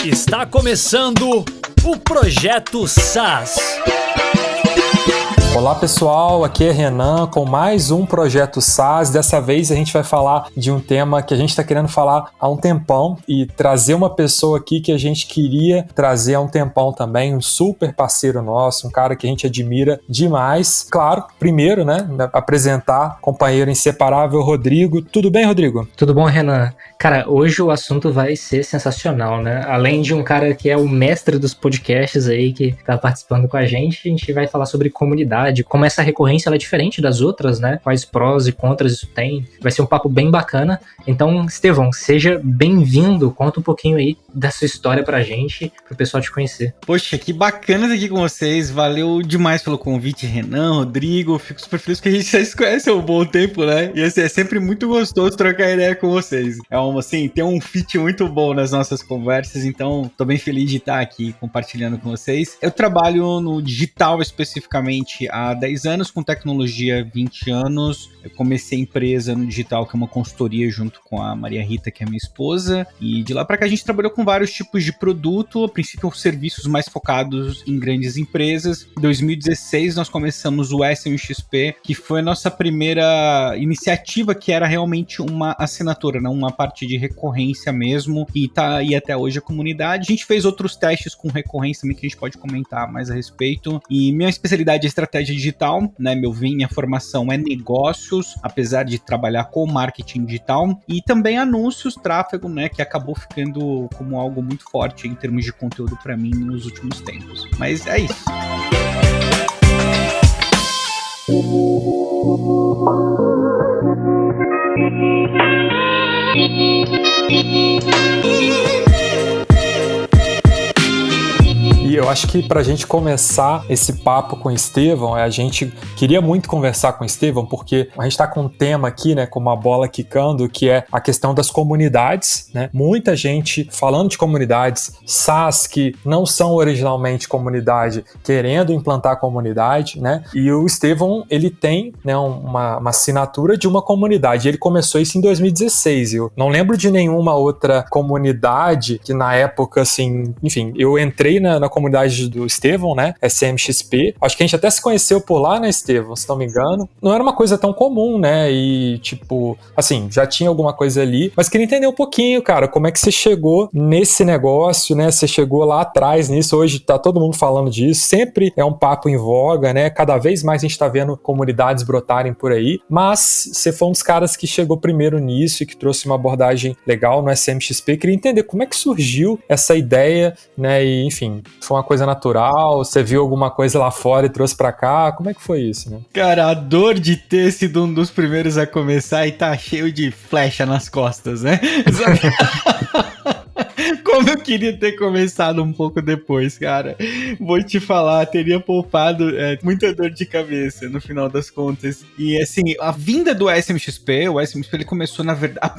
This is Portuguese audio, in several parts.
Está começando o Projeto SAS. Olá pessoal, aqui é Renan com mais um Projeto SAS. Dessa vez a gente vai falar de um tema que a gente está querendo falar há um tempão e trazer uma pessoa aqui que a gente queria trazer há um tempão também, um super parceiro nosso, um cara que a gente admira demais. Claro, primeiro, né, apresentar companheiro inseparável Rodrigo. Tudo bem, Rodrigo? Tudo bom, Renan? Cara, hoje o assunto vai ser sensacional, né? Além de um cara que é o mestre dos podcasts aí, que tá participando com a gente vai falar sobre comunidade, como essa recorrência ela é diferente das outras, né? Quais prós e contras isso tem. Vai ser um papo bem bacana. Então, Estevão, seja bem-vindo. Conta um pouquinho aí da sua história pra gente, pro pessoal te conhecer. Poxa, que bacana estar aqui com vocês. Valeu demais pelo convite, Renan, Rodrigo. Fico super feliz que a gente já se conhece há um bom tempo, né? E assim, é sempre muito gostoso trocar ideia com vocês. Tem um fit muito bom nas nossas conversas, então tô bem feliz de estar aqui compartilhando com vocês. Eu trabalho no digital especificamente há 10 anos, com tecnologia 20 anos. Eu comecei a empresa no digital, que é uma consultoria junto com a Maria Rita, que é minha esposa, e de lá para cá a gente trabalhou com vários tipos de produto, a princípio serviços mais focados em grandes empresas. Em 2016 nós começamos o SMXP, que foi a nossa primeira iniciativa, que era realmente uma assinatura, não uma parte de recorrência mesmo, e tá aí até hoje a comunidade. A gente fez outros testes com recorrência também, que a gente pode comentar mais a respeito, e minha especialidade é estratégia digital, né? Minha formação é negócios, apesar de trabalhar com marketing digital, e também anúncios, tráfego, né? Que acabou ficando como algo muito forte em termos de conteúdo para mim nos últimos tempos. Mas é isso. E eu acho que para a gente começar esse papo com o Estevão, a gente queria muito conversar com o Estevão, porque a gente está com um tema aqui, né, com uma bola quicando, que é a questão das comunidades, né? Muita gente falando de comunidades, SaaS que não são originalmente comunidade, querendo implantar comunidade, né? E o Estevão, ele tem, né, uma assinatura de uma comunidade. Ele começou isso em 2016. Eu não lembro de nenhuma outra comunidade que na época, assim, enfim, eu entrei na comunidade do Estevão, né? SMXP. Acho que a gente até se conheceu por lá, né, Estevão? Se não me engano. Não era uma coisa tão comum, né? E, tipo, assim, já tinha alguma coisa ali. Mas queria entender um pouquinho, cara, como é que você chegou nesse negócio, né? Você chegou lá atrás nisso. Hoje tá todo mundo falando disso. Sempre é um papo em voga, né? Cada vez mais a gente tá vendo comunidades brotarem por aí. Mas você foi um dos caras que chegou primeiro nisso e que trouxe uma abordagem legal no SMXP. Queria entender como é que surgiu essa ideia, né? E, enfim, foi uma coisa natural? Você viu alguma coisa lá fora e trouxe pra cá? Como é que foi isso, né? Cara, a dor de ter sido um dos primeiros a começar e tá cheio de flecha nas costas, né? Como eu queria ter começado um pouco depois, cara. Vou te falar, teria poupado muita dor de cabeça no final das contas. E assim, a vinda do SMXP, o SMXP ele começou, na verdade,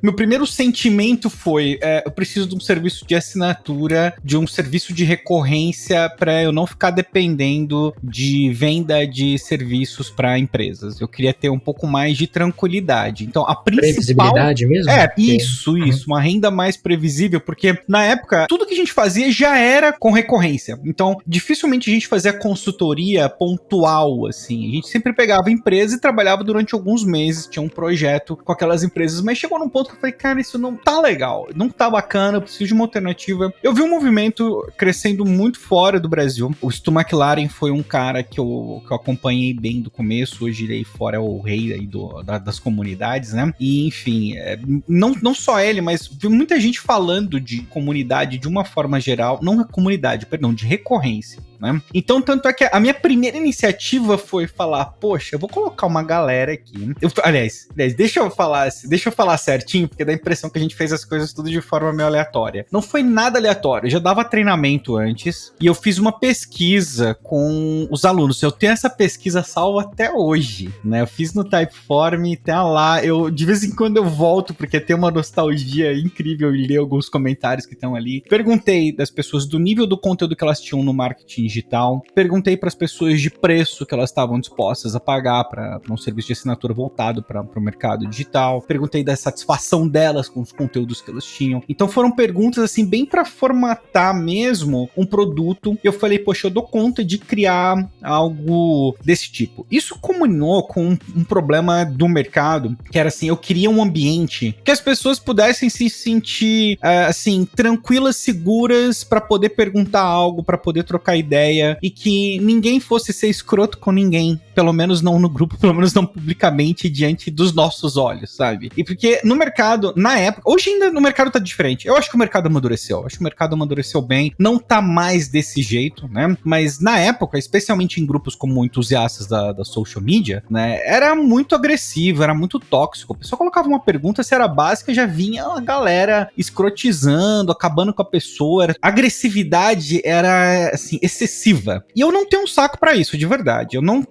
meu primeiro sentimento foi, eu preciso de um serviço de assinatura, de um serviço de recorrência para eu não ficar dependendo de venda de serviços para empresas. Eu queria ter um pouco mais de tranquilidade. Então, a principal... Previsibilidade mesmo? Isso, uma renda mais previsível, porque na época, tudo que a gente fazia já era com recorrência. Então, dificilmente a gente fazia consultoria pontual, assim. A gente sempre pegava empresa e trabalhava durante alguns meses, tinha um projeto com aquelas empresas, mas chegou num ponto que eu falei, cara, isso não tá legal, não tá bacana, eu preciso de uma alternativa. Eu vi um movimento crescendo muito fora do Brasil. O Stu McLaren foi um cara que eu acompanhei bem do começo, hoje ele aí fora é o rei aí das comunidades, né? E, enfim, não só ele, mas vi muita gente falando de comunidade de uma forma geral, não comunidade, perdão, de recorrência. né? Então, tanto é que a minha primeira iniciativa foi falar, poxa, eu vou colocar uma galera aqui. Aliás, deixa eu falar certinho, porque dá a impressão que a gente fez as coisas tudo de forma meio aleatória. Não foi nada aleatório, eu já dava treinamento antes, e eu fiz uma pesquisa com os alunos. Eu tenho essa pesquisa salva até hoje, né? Eu fiz no Typeform, tá lá, de vez em quando eu volto, porque tem uma nostalgia incrível e ler alguns comentários que estão ali. Perguntei das pessoas do nível do conteúdo que elas tinham no marketing digital. Perguntei para as pessoas de preço que elas estavam dispostas a pagar para um serviço de assinatura voltado para o mercado digital. Perguntei da satisfação delas com os conteúdos que elas tinham. Então foram perguntas assim bem para formatar mesmo um produto. Eu falei, poxa, eu dou conta de criar algo desse tipo. Isso culminou com um problema do mercado, que era assim, eu queria um ambiente que as pessoas pudessem se sentir assim, tranquilas, seguras para poder perguntar algo, para poder trocar ideia e que ninguém fosse ser escroto com ninguém, pelo menos não no grupo, pelo menos não publicamente diante dos nossos olhos, sabe? E porque no mercado, na época, hoje ainda no mercado tá diferente. Eu acho que o mercado amadureceu, bem, não tá mais desse jeito, né? Mas na época, especialmente em grupos como entusiastas da social media, né, era muito agressivo, era muito tóxico. A pessoa colocava uma pergunta, se era básica, já vinha a galera escrotizando, acabando com a pessoa. A agressividade era, assim, excessiva. E eu não tenho um saco pra isso, de verdade. Eu não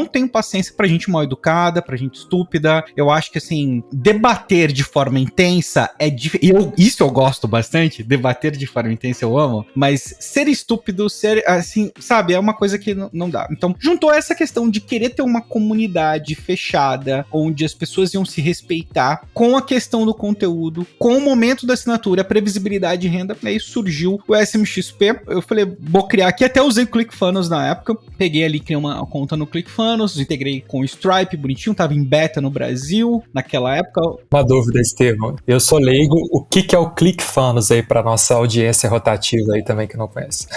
tenho paciência pra gente mal educada, pra gente estúpida. Eu acho que, assim, debater de forma intensa é difícil. Isso eu gosto bastante, debater de forma intensa eu amo, mas ser estúpido, ser, assim, sabe, é uma coisa que não dá. Então, juntou essa questão de querer ter uma comunidade fechada, onde as pessoas iam se respeitar, com a questão do conteúdo, com o momento da assinatura, a previsibilidade de renda, aí surgiu o SMXP. Eu falei, vou criar aqui, até usei o ClickFunnels na época, peguei ali, criei uma conta no ClickFunnels, integrei com o Stripe, bonitinho, tava em beta no Brasil, naquela época. Uma dúvida, Estevão. Eu sou leigo, o que é o ClickFunnels aí para nossa audiência rotativa aí também que não conhece?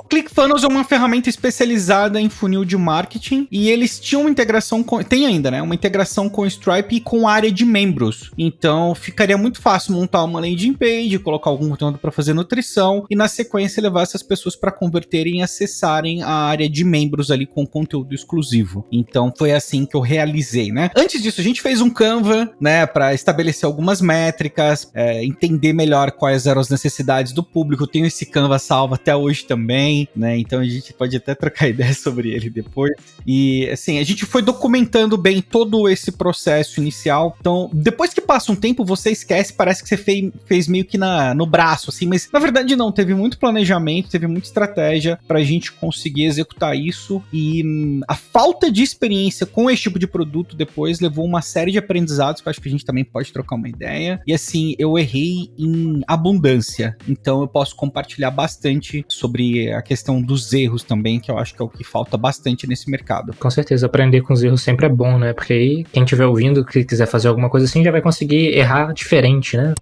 ClickFunnels é uma ferramenta especializada em funil de marketing e eles tinham uma integração tem ainda, né? Uma integração com o Stripe e com a área de membros. Então ficaria muito fácil montar uma landing page, colocar algum conteúdo para fazer nutrição e na sequência levar essas pessoas para converterem e acessarem a área de membros ali com conteúdo exclusivo. Então foi assim que eu realizei, né? Antes disso a gente fez um Canva, né? Para estabelecer algumas métricas, entender melhor quais eram as necessidades do público. Eu tenho esse Canva salvo até hoje também, né? Então a gente pode até trocar ideia sobre ele depois. E assim, a gente foi documentando bem todo esse processo inicial. Então, depois que passa um tempo, você esquece, parece que você fez meio que no braço, assim, mas na verdade não, teve muito planejamento, teve muita estratégia pra gente conseguir executar isso e a falta de experiência com esse tipo de produto depois levou uma série de aprendizados que eu acho que a gente também pode trocar uma ideia. E assim, eu errei em abundância, então eu posso compartilhar bastante sobre a questão dos erros também, que eu acho que é o que falta bastante nesse mercado. Com certeza, aprender com os erros sempre é bom, né? Porque aí quem estiver ouvindo, que quiser fazer alguma coisa assim, já vai conseguir errar diferente, né?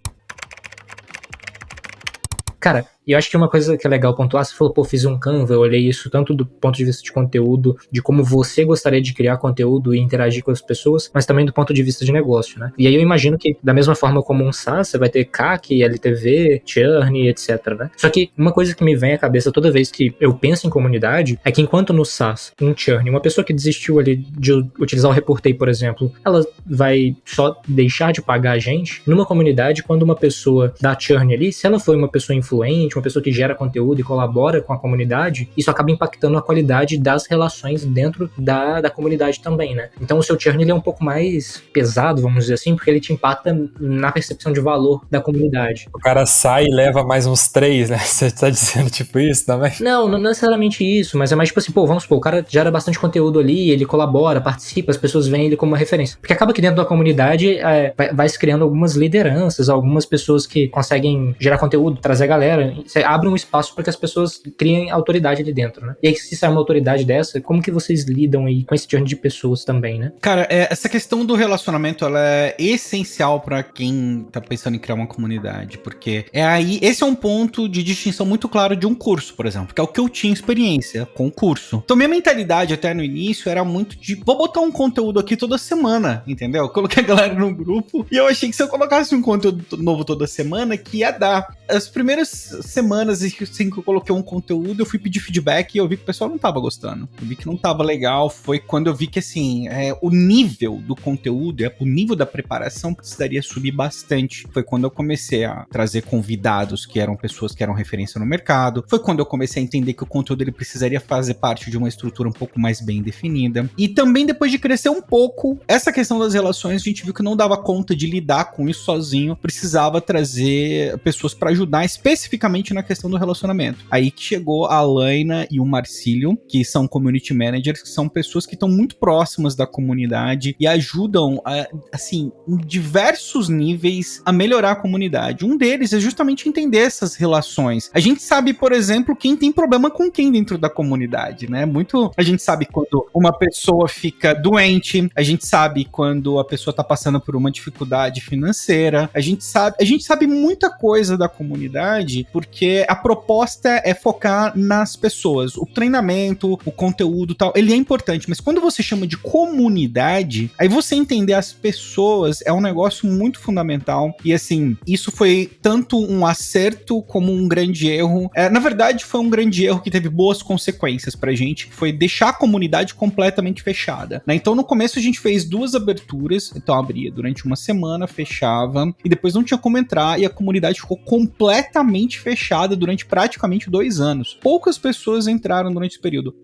Cara, e eu acho que uma coisa que é legal pontuar, você falou, pô, fiz um Canva, eu olhei isso tanto do ponto de vista de conteúdo, de como você gostaria de criar conteúdo e interagir com as pessoas, mas também do ponto de vista de negócio, né? E aí eu imagino que, da mesma forma como um SaaS, você vai ter CAC, LTV, churn, etc, né? Só que uma coisa que me vem à cabeça toda vez que eu penso em comunidade é que enquanto no SaaS, um churn, uma pessoa que desistiu ali de utilizar o Reportei, por exemplo, ela vai só deixar de pagar a gente. Numa comunidade, quando uma pessoa dá churn ali, se ela foi uma pessoa influente, uma pessoa que gera conteúdo e colabora com a comunidade, isso acaba impactando a qualidade das relações dentro da comunidade também, né? Então o seu churn ele é um pouco mais pesado, vamos dizer assim, porque ele te impacta na percepção de valor da comunidade. O cara sai e leva mais uns 3, né? Você tá dizendo tipo isso também? Não necessariamente isso, mas é mais tipo assim, pô, vamos supor, o cara gera bastante conteúdo ali, ele colabora, participa, as pessoas veem ele como uma referência. Porque acaba que dentro da comunidade vai se criando algumas lideranças, algumas pessoas que conseguem gerar conteúdo, trazer a galera. Você abre um espaço para que as pessoas criem autoridade ali dentro, né? E aí, se sai uma autoridade dessa, como que vocês lidam aí com esse tipo de pessoas também, né? Cara, essa questão do relacionamento, ela é essencial para quem tá pensando em criar uma comunidade, porque esse é um ponto de distinção muito claro de um curso, por exemplo, que é o que eu tinha experiência com o curso. Então, minha mentalidade até no início era muito de, vou botar um conteúdo aqui toda semana, entendeu? Eu coloquei a galera no grupo e eu achei que se eu colocasse um conteúdo novo toda semana, que ia dar. As primeiras semanas assim que eu coloquei um conteúdo, eu fui pedir feedback e eu vi que o pessoal não tava gostando. Eu vi que não tava legal. Foi quando eu vi que, assim, o nível do conteúdo, o nível da preparação precisaria subir bastante. Foi quando eu comecei a trazer convidados que eram pessoas que eram referência no mercado. Foi quando eu comecei a entender que o conteúdo ele precisaria fazer parte de uma estrutura um pouco mais bem definida. E também depois de crescer um pouco, essa questão das relações, a gente viu que não dava conta de lidar com isso sozinho. Precisava trazer pessoas para ajudar especificamente na questão do relacionamento. Aí que chegou a Laina e o Marcílio, que são community managers, que são pessoas que estão muito próximas da comunidade e ajudam, assim, em diversos níveis a melhorar a comunidade. Um deles é justamente entender essas relações. A gente sabe, por exemplo, quem tem problema com quem dentro da comunidade, né? A gente sabe quando uma pessoa fica doente, a gente sabe quando a pessoa tá passando por uma dificuldade financeira, a gente sabe muita coisa da comunidade, porque a proposta é focar nas pessoas. O treinamento, o conteúdo e tal, ele é importante, mas quando você chama de comunidade, aí você entender as pessoas é um negócio muito fundamental. E assim, isso foi tanto um acerto como um grande erro. Na verdade, foi um grande erro que teve boas consequências pra gente, que foi deixar a comunidade completamente fechada, né? Então, no começo a gente fez 2 aberturas, então abria durante uma semana, fechava, e depois não tinha como entrar, e a comunidade ficou completamente fechada durante praticamente 2 anos. Poucas pessoas entraram durante esse período.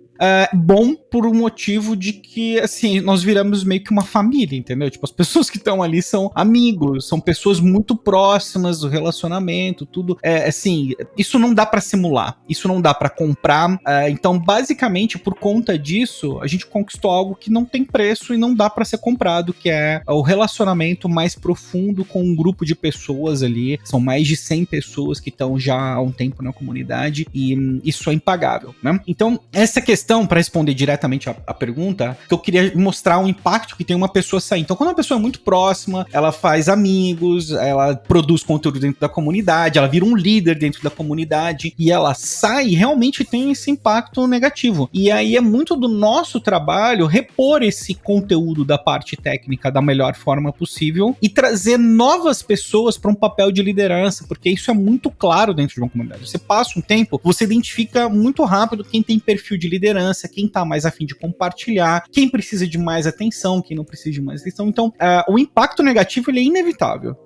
Bom por um motivo de que, assim, nós viramos meio que uma família, entendeu? Tipo, as pessoas que estão ali são amigos, são pessoas muito próximas do relacionamento, tudo. Assim, isso não dá pra simular, isso não dá pra comprar. Então, basicamente, por conta disso, a gente conquistou algo que não tem preço e não dá pra ser comprado, que é o relacionamento mais profundo com um grupo de pessoas ali. São mais de 100 pessoas que estão já há um tempo na comunidade e isso é impagável, né? Então, essa questão, para responder diretamente a pergunta, que eu queria mostrar o impacto que tem uma pessoa sair. Então, quando uma pessoa é muito próxima, ela faz amigos, ela produz conteúdo dentro da comunidade, ela vira um líder dentro da comunidade e ela sai, realmente tem esse impacto negativo. E aí é muito do nosso trabalho repor esse conteúdo da parte técnica da melhor forma possível e trazer novas pessoas para um papel de liderança, porque isso é muito claro dentro de uma comunidade. Você passa um tempo, você identifica muito rápido quem tem perfil de liderança, quem tá mais a fim de compartilhar, quem precisa de mais atenção, quem não precisa de mais atenção. Então, o impacto negativo, ele é inevitável.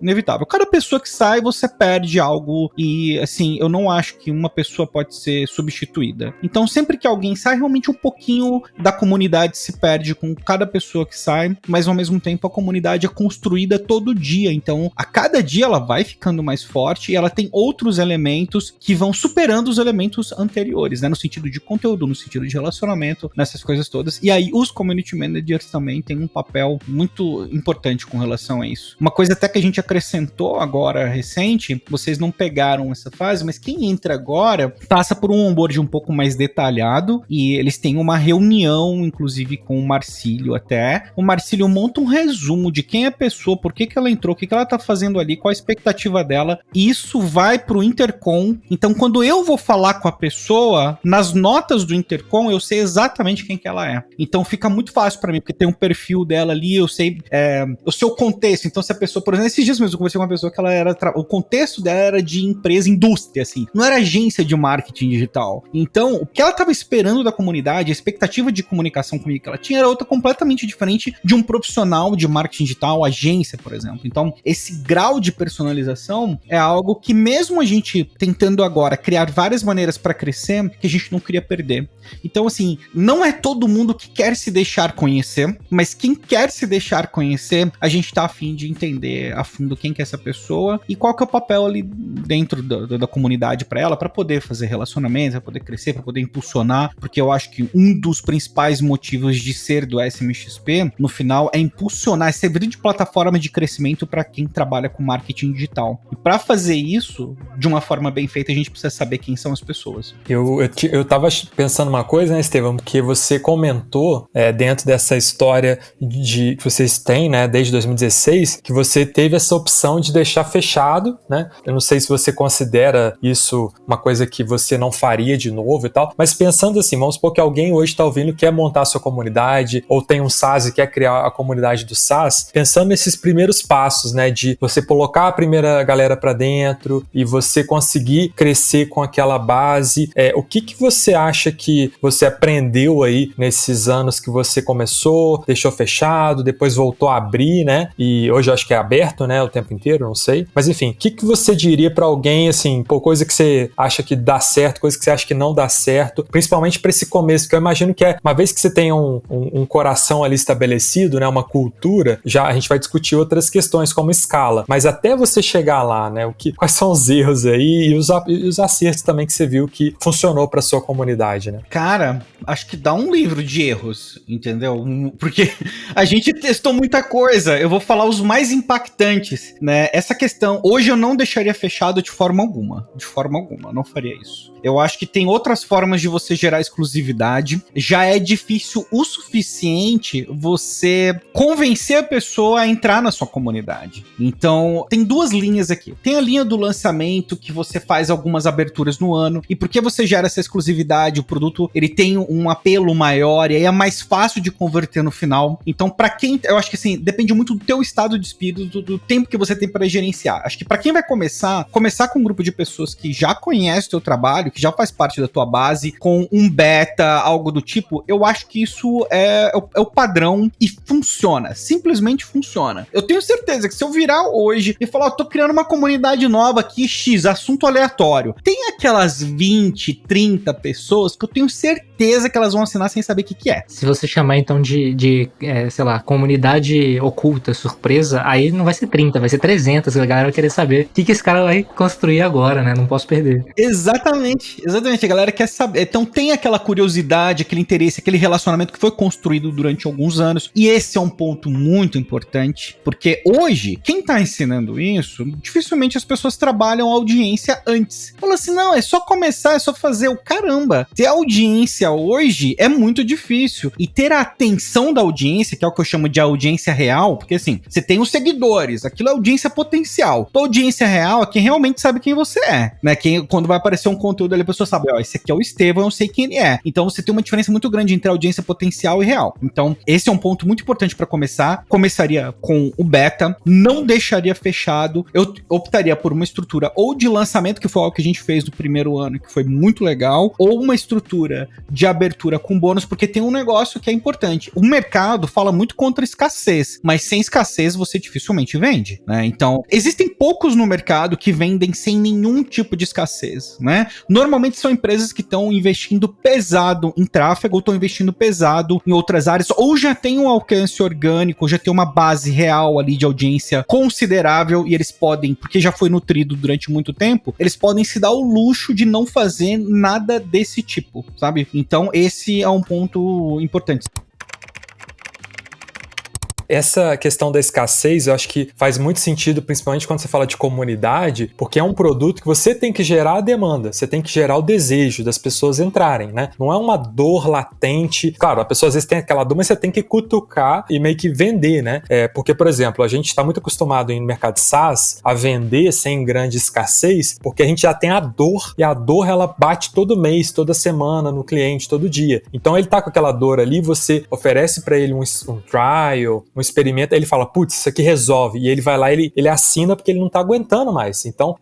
Cada pessoa que sai, você perde algo e, assim, eu não acho que uma pessoa pode ser substituída. Então, sempre que alguém sai, realmente um pouquinho da comunidade se perde com cada pessoa que sai, mas ao mesmo tempo a comunidade é construída todo dia. Então, a cada dia ela vai ficando mais forte e ela tem outros elementos que vão superando os elementos anteriores, né? No sentido de conteúdo, no sentido de relacionamento, nessas coisas todas. E aí os community managers também têm um papel muito importante com relação a isso. Uma coisa até que a gente acrescentou agora recente, vocês não pegaram essa fase, mas quem entra agora passa por um onboard um pouco mais detalhado e eles têm uma reunião, inclusive com o Marcílio até. O Marcílio monta um resumo de quem é a pessoa, por que ela entrou, o que ela tá fazendo ali, qual a expectativa dela. Isso vai pro Intercom. Então, quando eu vou falar com a pessoa, nas notas do Intercom, eu sei exatamente quem que ela é. Então fica muito fácil pra mim, porque tem um perfil dela ali, eu sei o contexto. Então se a pessoa, por exemplo, esses dias mesmo eu conversei com uma pessoa que ela era, o contexto dela era de empresa, indústria, assim. Não era agência de marketing digital. Então, o que ela tava esperando da comunidade, a expectativa de comunicação comigo que ela tinha era outra completamente diferente de um profissional de marketing digital, agência, por exemplo. Então, esse grau de personalização é algo que mesmo a gente tentando agora criar várias maneiras pra crescer, que a gente não queria perder. Então, assim, não é todo mundo que quer se deixar conhecer, mas quem quer se deixar conhecer, a gente tá a fim de entender a fundo quem que é essa pessoa e qual que é o papel ali dentro da comunidade pra ela, pra poder fazer relacionamentos, pra poder crescer, pra poder impulsionar, porque eu acho que um dos principais motivos de ser do SMXP, no final, é impulsionar, é servir de plataforma de crescimento pra quem trabalha com marketing digital. E pra fazer isso, de uma forma bem feita, a gente precisa saber quem são as pessoas. Eu tava pensando uma coisa, né, Estevão, porque você comentou dentro dessa história que vocês têm, né, desde 2016, que você teve essa opção de deixar fechado, né? Eu não sei se você considera isso uma coisa que você não faria de novo e tal, mas pensando assim, vamos supor que alguém hoje está ouvindo, quer montar a sua comunidade, ou tem um SaaS e quer criar a comunidade do SaaS, pensando nesses primeiros passos, né, de você colocar a primeira galera para dentro e você conseguir crescer com aquela base, o que você acha que você aprendeu aí nesses anos que você começou, deixou fechado, depois voltou a abrir, né? E hoje eu acho que é aberto, né? O tempo inteiro, não sei. Mas enfim, o que você diria pra alguém, assim, coisa que você acha que dá certo, coisa que você acha que não dá certo, principalmente pra esse começo, porque eu imagino que uma vez que você tenha um coração ali estabelecido, né? Uma cultura, já a gente vai discutir outras questões, como escala. Mas até você chegar lá, né? Quais são os erros aí e os acertos também que você viu que funcionou pra sua comunidade, né? Cara, acho que dá um livro de erros, entendeu? Porque a gente testou muita coisa. Eu vou falar os mais impactantes, né? Essa questão, hoje eu não deixaria fechado de forma alguma. De forma alguma, não faria isso. Eu acho que tem outras formas de você gerar exclusividade. Já é difícil o suficiente você convencer a pessoa a entrar na sua comunidade. Então, tem duas linhas aqui. Tem a linha do lançamento, que você faz algumas aberturas no ano, e porque você gera essa exclusividade, o produto ele tem um apelo maior, e aí é mais fácil de converter no final. Então, pra quem, eu acho que assim, depende muito do teu estado de espírito, do tempo que você tem para gerenciar. Acho que pra quem vai começar com um grupo de pessoas que já conhece o teu trabalho, que já faz parte da tua base, com um beta, algo do tipo, eu acho que isso é o padrão e funciona, simplesmente funciona. Eu tenho certeza que se eu virar hoje e falar, tô criando uma comunidade nova aqui, X, assunto aleatório, tem aquelas 20, 30 pessoas que eu tenho certeza que elas vão assinar sem saber o que é. Se você chamar então de sei lá, comunidade oculta, surpresa, aí não vai ser 30, vai ser 300, a galera vai querer saber o que esse cara vai construir agora, né? Não posso perder. Exatamente, a galera quer saber. Então tem aquela curiosidade, aquele interesse, aquele relacionamento que foi construído durante alguns anos, e esse é um ponto muito importante, porque hoje, quem tá ensinando isso, dificilmente as pessoas trabalham a audiência antes. Fala assim, não, é só começar, é só fazer o caramba. Ter audiência hoje é muito difícil, e ter a atenção da audiência, que é o que eu chamo de audiência real, porque assim, você tem os seguidores, aquilo é audiência potencial. A audiência real é quem realmente sabe quem você é, né? Quando vai aparecer um conteúdo ali, a pessoa sabe, ó, esse aqui é o Estevão, eu sei quem ele é. Então você tem uma diferença muito grande entre audiência potencial e real. Então esse é um ponto muito importante para começar. Começaria com o beta, não deixaria fechado. Eu optaria por uma estrutura ou de lançamento, que foi algo que a gente fez no primeiro ano, que foi muito legal, ou uma estrutura de abertura com bônus, porque tem um negócio que é importante. O mercado fala muito contra escassez, mas sem escassez você dificilmente vende, né? Então, existem poucos no mercado que vendem sem nenhum tipo de escassez, né? Normalmente são empresas que estão investindo pesado em tráfego, ou estão investindo pesado em outras áreas, ou já tem um alcance orgânico, já tem uma base real ali de audiência considerável, e eles podem, porque já foi nutrido durante muito tempo, eles podem se dar o luxo de não fazer nada desse tipo, sabe? Então esse é um ponto importante. Essa questão da escassez, eu acho que faz muito sentido, principalmente quando você fala de comunidade, porque é um produto que você tem que gerar a demanda, você tem que gerar o desejo das pessoas entrarem, né? Não é uma dor latente. Claro, a pessoa às vezes tem aquela dor, mas você tem que cutucar e meio que vender, né? Porque, por exemplo, a gente está muito acostumado em mercado SaaS a vender sem grande escassez, porque a gente já tem a dor, e a dor ela bate todo mês, toda semana no cliente, todo dia. Então ele tá com aquela dor ali, você oferece para ele um trial, um experimento, aí ele fala, putz, isso aqui resolve, e ele vai lá, ele assina porque ele não tá aguentando mais. Então,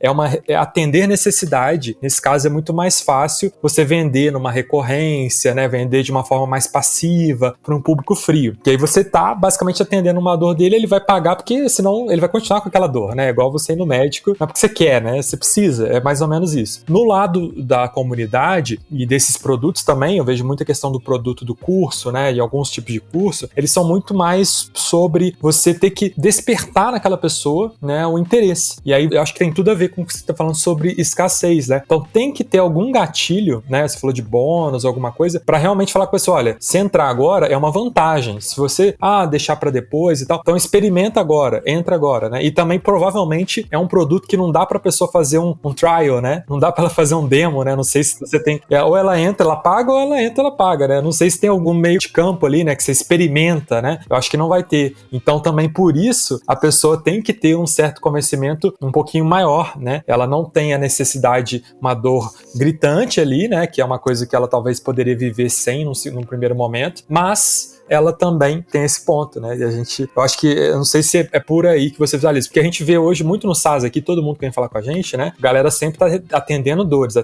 é atender necessidade. Nesse caso, é muito mais fácil você vender numa recorrência, né, vender de uma forma mais passiva para um público frio, porque aí você tá basicamente atendendo uma dor dele, ele vai pagar, porque senão ele vai continuar com aquela dor, né, igual você ir no médico, não é porque você quer, né, você precisa, é mais ou menos isso. No lado da comunidade e desses produtos também, eu vejo muita questão do produto do curso, né, e alguns tipos de curso, eles são muito mais sobre você ter que despertar naquela pessoa, né, o interesse. E aí eu acho que tem tudo a ver com o que você está falando sobre escassez, né? Então tem que ter algum gatilho, né? Você falou de bônus, alguma coisa, para realmente falar com a pessoa, olha, se entrar agora é uma vantagem. Se você, deixar para depois e tal, então experimenta agora, entra agora, né? E também provavelmente é um produto que não dá para a pessoa fazer um trial, né? Não dá para ela fazer um demo, né? Não sei se você tem, ou ela entra, ela paga, ou ela entra, ela paga, né? Não sei se tem algum meio de campo ali, né? Que você experimenta, né? Eu acho que não vai ter. Então também por isso a pessoa tem que ter um certo conhecimento um pouquinho maior, né? Ela não tem a necessidade, uma dor gritante ali, né? Que é uma coisa que ela talvez poderia viver sem num primeiro momento, mas ela também tem esse ponto, né? E eu acho que, eu não sei se é por aí que você visualiza, porque a gente vê hoje muito no SaaS aqui, todo mundo que vem falar com a gente, né? A galera sempre tá atendendo dores.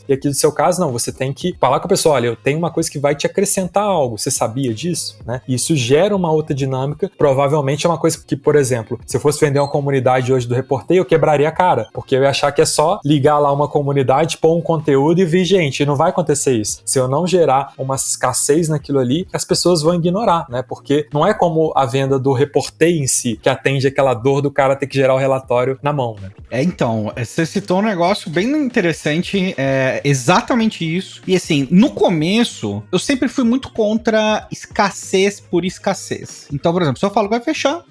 E aqui no seu caso, não, você tem que falar com a pessoa, olha, eu tenho uma coisa que vai te acrescentar algo, você sabia disso, né? E isso gera uma outra dinâmica, provavelmente é uma coisa que, por exemplo, se eu fosse vender uma comunidade hoje do Reporteio, eu quebraria a cara, porque eu ia achar que é só ligar lá uma comunidade, pôr um conteúdo e vir, gente, não vai acontecer isso. Se eu não gerar uma escassez naquilo ali, as pessoas vão ignorar, né? Porque não é como a venda do Reporteio em si, que atende aquela dor do cara ter que gerar o relatório na mão, né? Então, você citou um negócio bem interessante, exatamente isso. E assim, no começo, eu sempre fui muito contra escassez por escassez. Então, por exemplo, se eu falo vai fechar,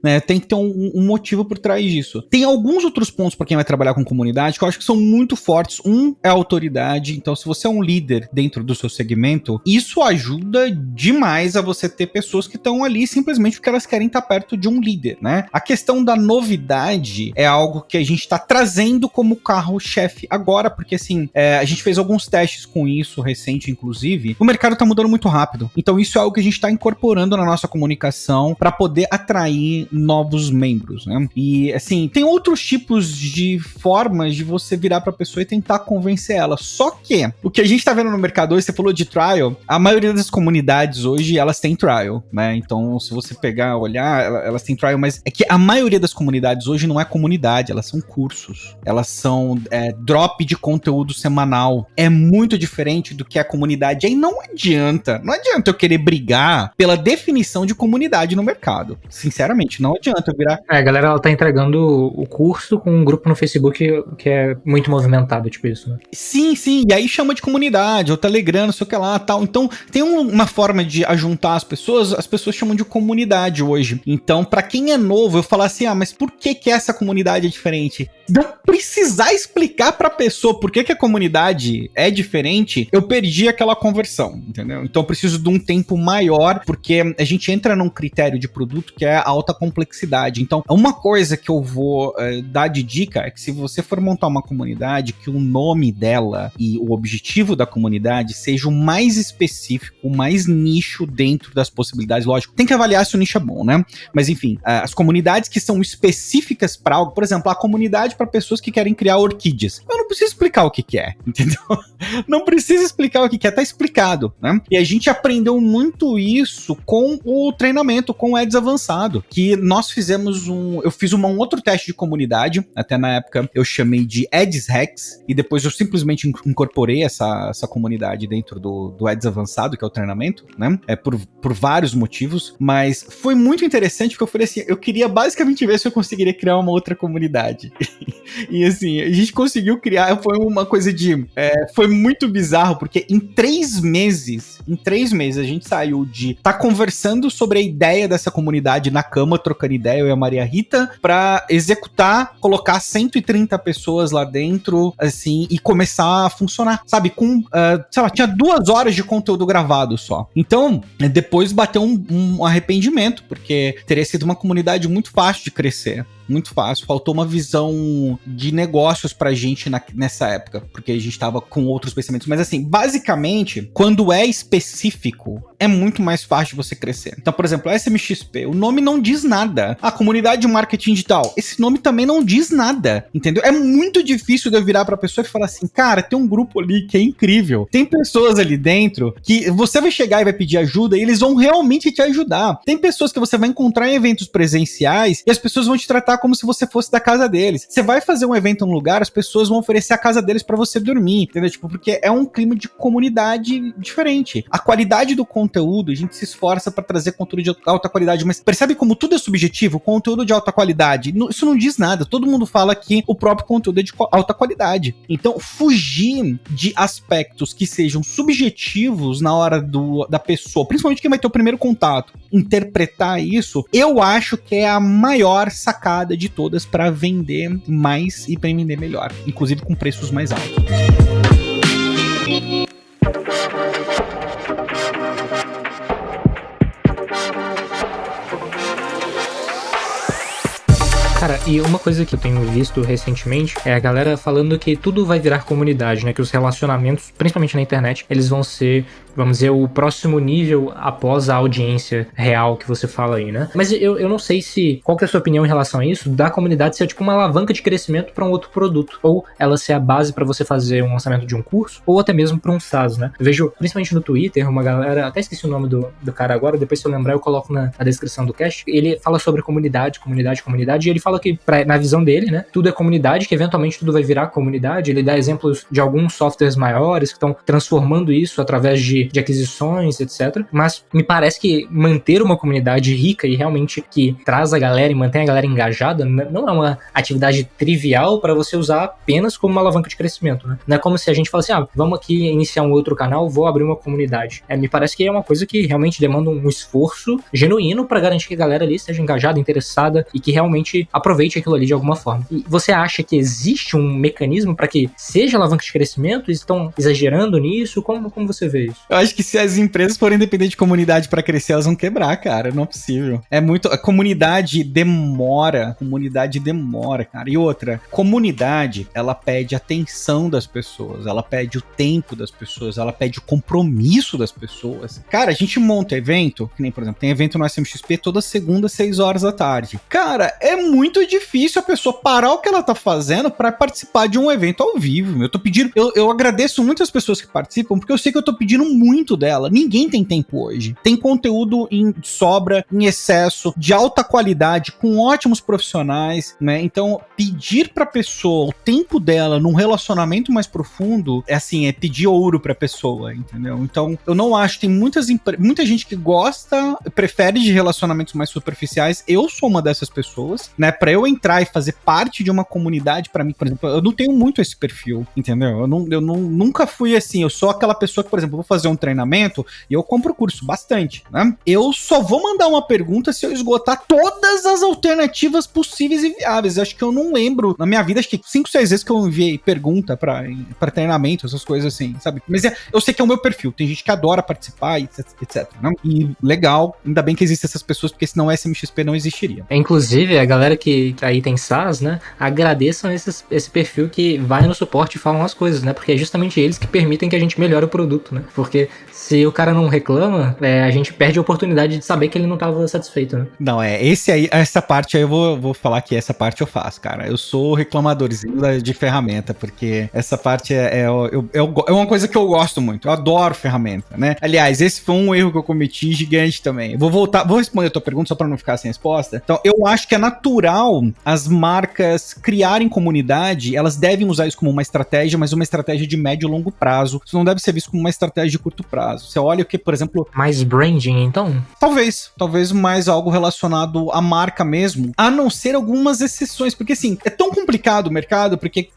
né? Tem que ter um motivo por trás disso. Tem alguns outros pontos para quem vai trabalhar com comunidade que eu acho que são muito fortes. Um é a autoridade. Então, se você é um líder dentro do seu segmento, isso ajuda demais a você ter pessoas que estão ali simplesmente porque elas querem estar perto de um líder, né? A questão da novidade é algo que a gente está trazendo como carro-chefe agora, porque assim, a gente fez alguns testes com isso recente, inclusive. O mercado está mudando muito rápido. Então, isso é algo que a gente está incorporando na nossa comunicação para poder atrair novos membros, né? E assim, tem outros tipos de formas de você virar para a pessoa e tentar convencer ela. Só que o que a gente está vendo no mercado hoje, você falou de trial, a maioria das comunidades hoje, elas têm trial, né? Então, se você pegar, olhar, elas têm trial, mas é que a maioria das comunidades hoje não é comunidade, elas são cursos. Elas são drop de conteúdo semanal. É muito diferente do que a comunidade. Aí não adianta eu querer brigar pela definição de comunidade no mercado. Sinceramente, não adianta eu virar... A galera, ela tá entregando o curso com um grupo no Facebook que é muito movimentado, tipo isso, né? Sim, e aí chama de comunidade, ou Telegram, não sei o que lá, tal. Então, tem uma forma de ajuntar as pessoas chamam de comunidade hoje. Então, pra quem é novo, eu falar assim, mas por que essa comunidade é diferente? Não precisar explicar pra pessoa por que a comunidade é diferente, eu perdi aquela conversão, entendeu? Então, eu preciso de um tempo maior, porque a gente entra num critério de produto que é a alta complexidade. Então, uma coisa que eu vou dar de dica é que se você for montar uma comunidade, que o nome dela e o objetivo da comunidade seja o mais específico, o mais nicho dentro das possibilidades. Lógico, tem que avaliar se o nicho é bom, né? Mas enfim, as comunidades que são específicas para algo, por exemplo, a comunidade para pessoas que querem criar orquídeas. Eu não preciso explicar o que é, entendeu? Não precisa explicar o que é, tá explicado, né? E a gente aprendeu muito isso com o treinamento, com o Ads avançado, que nós fizemos eu fiz um outro teste de comunidade, até na época eu chamei de Ads Hacks, e depois eu simplesmente incorporei essa comunidade dentro do Ads avançado, que é o treinamento, né? Por vários motivos, mas foi muito interessante porque eu falei assim, eu queria basicamente ver se eu conseguiria criar uma outra comunidade. E assim, a gente conseguiu criar, foi uma coisa foi muito bizarro, porque em 3 meses a gente saiu de tá conversando sobre a ideia dessa comunidade na cama, trocando ideia, eu e a Maria Rita, pra executar, colocar 130 pessoas lá dentro, assim, e começar a funcionar, sabe? Com, sei lá, tinha 2 horas de conteúdo gravado só. Então, depois bateu um arrependimento, porque teria sido uma comunidade muito fácil de crescer. Muito fácil, faltou uma visão de negócios pra gente nessa época, porque a gente tava com outros pensamentos, mas assim, basicamente, quando é específico, é muito mais fácil de você crescer. Então, por exemplo, a SMXP, o nome não diz nada. A comunidade de marketing digital, esse nome também não diz nada, entendeu? É muito difícil de eu virar pra pessoa e falar assim, cara, tem um grupo ali que é incrível, tem pessoas ali dentro que você vai chegar e vai pedir ajuda e eles vão realmente te ajudar. Tem pessoas que você vai encontrar em eventos presenciais e as pessoas vão te tratar como se você fosse da casa deles. Você vai fazer um evento em um lugar, as pessoas vão oferecer a casa deles pra você dormir, entendeu? Tipo, porque é um clima de comunidade diferente. A qualidade do conteúdo, a gente se esforça pra trazer conteúdo de alta qualidade, mas percebe como tudo é subjetivo? Conteúdo de alta qualidade, isso não diz nada. Todo mundo fala que o próprio conteúdo é de alta qualidade. Então, fugir de aspectos que sejam subjetivos na hora da pessoa, principalmente quem vai ter o primeiro contato, interpretar isso, eu acho que é a maior sacada de todas para vender mais e para vender melhor, inclusive com preços mais altos. Cara, e uma coisa que eu tenho visto recentemente é a galera falando que tudo vai virar comunidade, né? Que os relacionamentos, principalmente na internet, eles vão ser vamos dizer, o próximo nível após a audiência real que você fala aí, né? Mas eu não sei qual que é a sua opinião em relação a isso, da comunidade ser tipo uma alavanca de crescimento para um outro produto, ou ela ser a base para você fazer um lançamento de um curso, ou até mesmo para um SaaS, né? Eu vejo, principalmente no Twitter, uma galera, até esqueci o nome do cara agora, depois se eu lembrar eu coloco na descrição do cast, ele fala sobre comunidade, e ele fala que, na visão dele, né, tudo é comunidade, que eventualmente tudo vai virar comunidade. Ele dá exemplos de alguns softwares maiores que estão transformando isso através de aquisições, etc. Mas me parece que manter uma comunidade rica e realmente que traz a galera e mantém a galera engajada não é uma atividade trivial para você usar apenas como uma alavanca de crescimento, né? Não é como se a gente falasse, vamos aqui iniciar um outro canal, vou abrir uma comunidade. Me parece que é uma coisa que realmente demanda um esforço genuíno para garantir que a galera ali esteja engajada, interessada e que realmente aproveite aquilo ali de alguma forma. E você acha que existe um mecanismo para que seja alavanca de crescimento? Estão exagerando nisso? Como você vê isso? Eu acho que se as empresas forem depender de comunidade pra crescer, elas vão quebrar, cara. Não é possível. É muito... A comunidade demora, cara. E outra, comunidade, ela pede atenção das pessoas, ela pede o tempo das pessoas, ela pede o compromisso das pessoas. Cara, a gente monta evento, que nem, por exemplo, tem evento no SMXP toda segunda, 6 horas da tarde. Cara, é muito difícil a pessoa parar o que ela tá fazendo pra participar de um evento ao vivo. Eu tô pedindo... Eu agradeço muito as pessoas que participam, porque eu sei que eu tô pedindo muito dela. Ninguém tem tempo hoje. Tem conteúdo em sobra, em excesso, de alta qualidade, com ótimos profissionais, né? Então, pedir pra pessoa o tempo dela num relacionamento mais profundo, é assim, é pedir ouro pra pessoa, entendeu? Então, eu não acho, tem muita gente que gosta, prefere de relacionamentos mais superficiais. Eu sou uma dessas pessoas, né? Pra eu entrar e fazer parte de uma comunidade, pra mim, por exemplo, eu não tenho muito esse perfil, entendeu? Eu nunca fui assim, eu sou aquela pessoa que, por exemplo, eu vou fazer um treinamento e eu compro curso bastante, né? Eu só vou mandar uma pergunta se eu esgotar todas as alternativas possíveis e viáveis. Eu acho que eu não lembro, na minha vida, acho que 5, 6 vezes que eu enviei pergunta pra treinamento, essas coisas assim, sabe? Mas eu sei que é o meu perfil, tem gente que adora participar, etc, né? E legal, ainda bem que existem essas pessoas, porque senão o SMXP não existiria. Inclusive, a galera que aí tem SaaS, né, agradeçam esse perfil que vai no suporte e falam as coisas, né? Porque é justamente eles que permitem que a gente melhore o produto, né? Porque se o cara não reclama, a gente perde a oportunidade de saber que ele não estava satisfeito, né? Não, essa parte aí eu vou falar que essa parte eu faço, cara. Eu sou reclamadorzinho de ferramenta, porque essa parte é uma coisa que eu gosto muito. Eu adoro ferramenta, né? Aliás, esse foi um erro que eu cometi gigante também. Vou responder a tua pergunta só pra não ficar sem resposta. Então, eu acho que é natural as marcas criarem comunidade, elas devem usar isso como uma estratégia, mas uma estratégia de médio e longo prazo. Isso não deve ser visto como uma estratégia de curto prazo. Você olha o que, por exemplo... Mais branding, então? Talvez mais algo relacionado à marca mesmo, a não ser algumas exceções, porque assim, é tão complicado o mercado, porque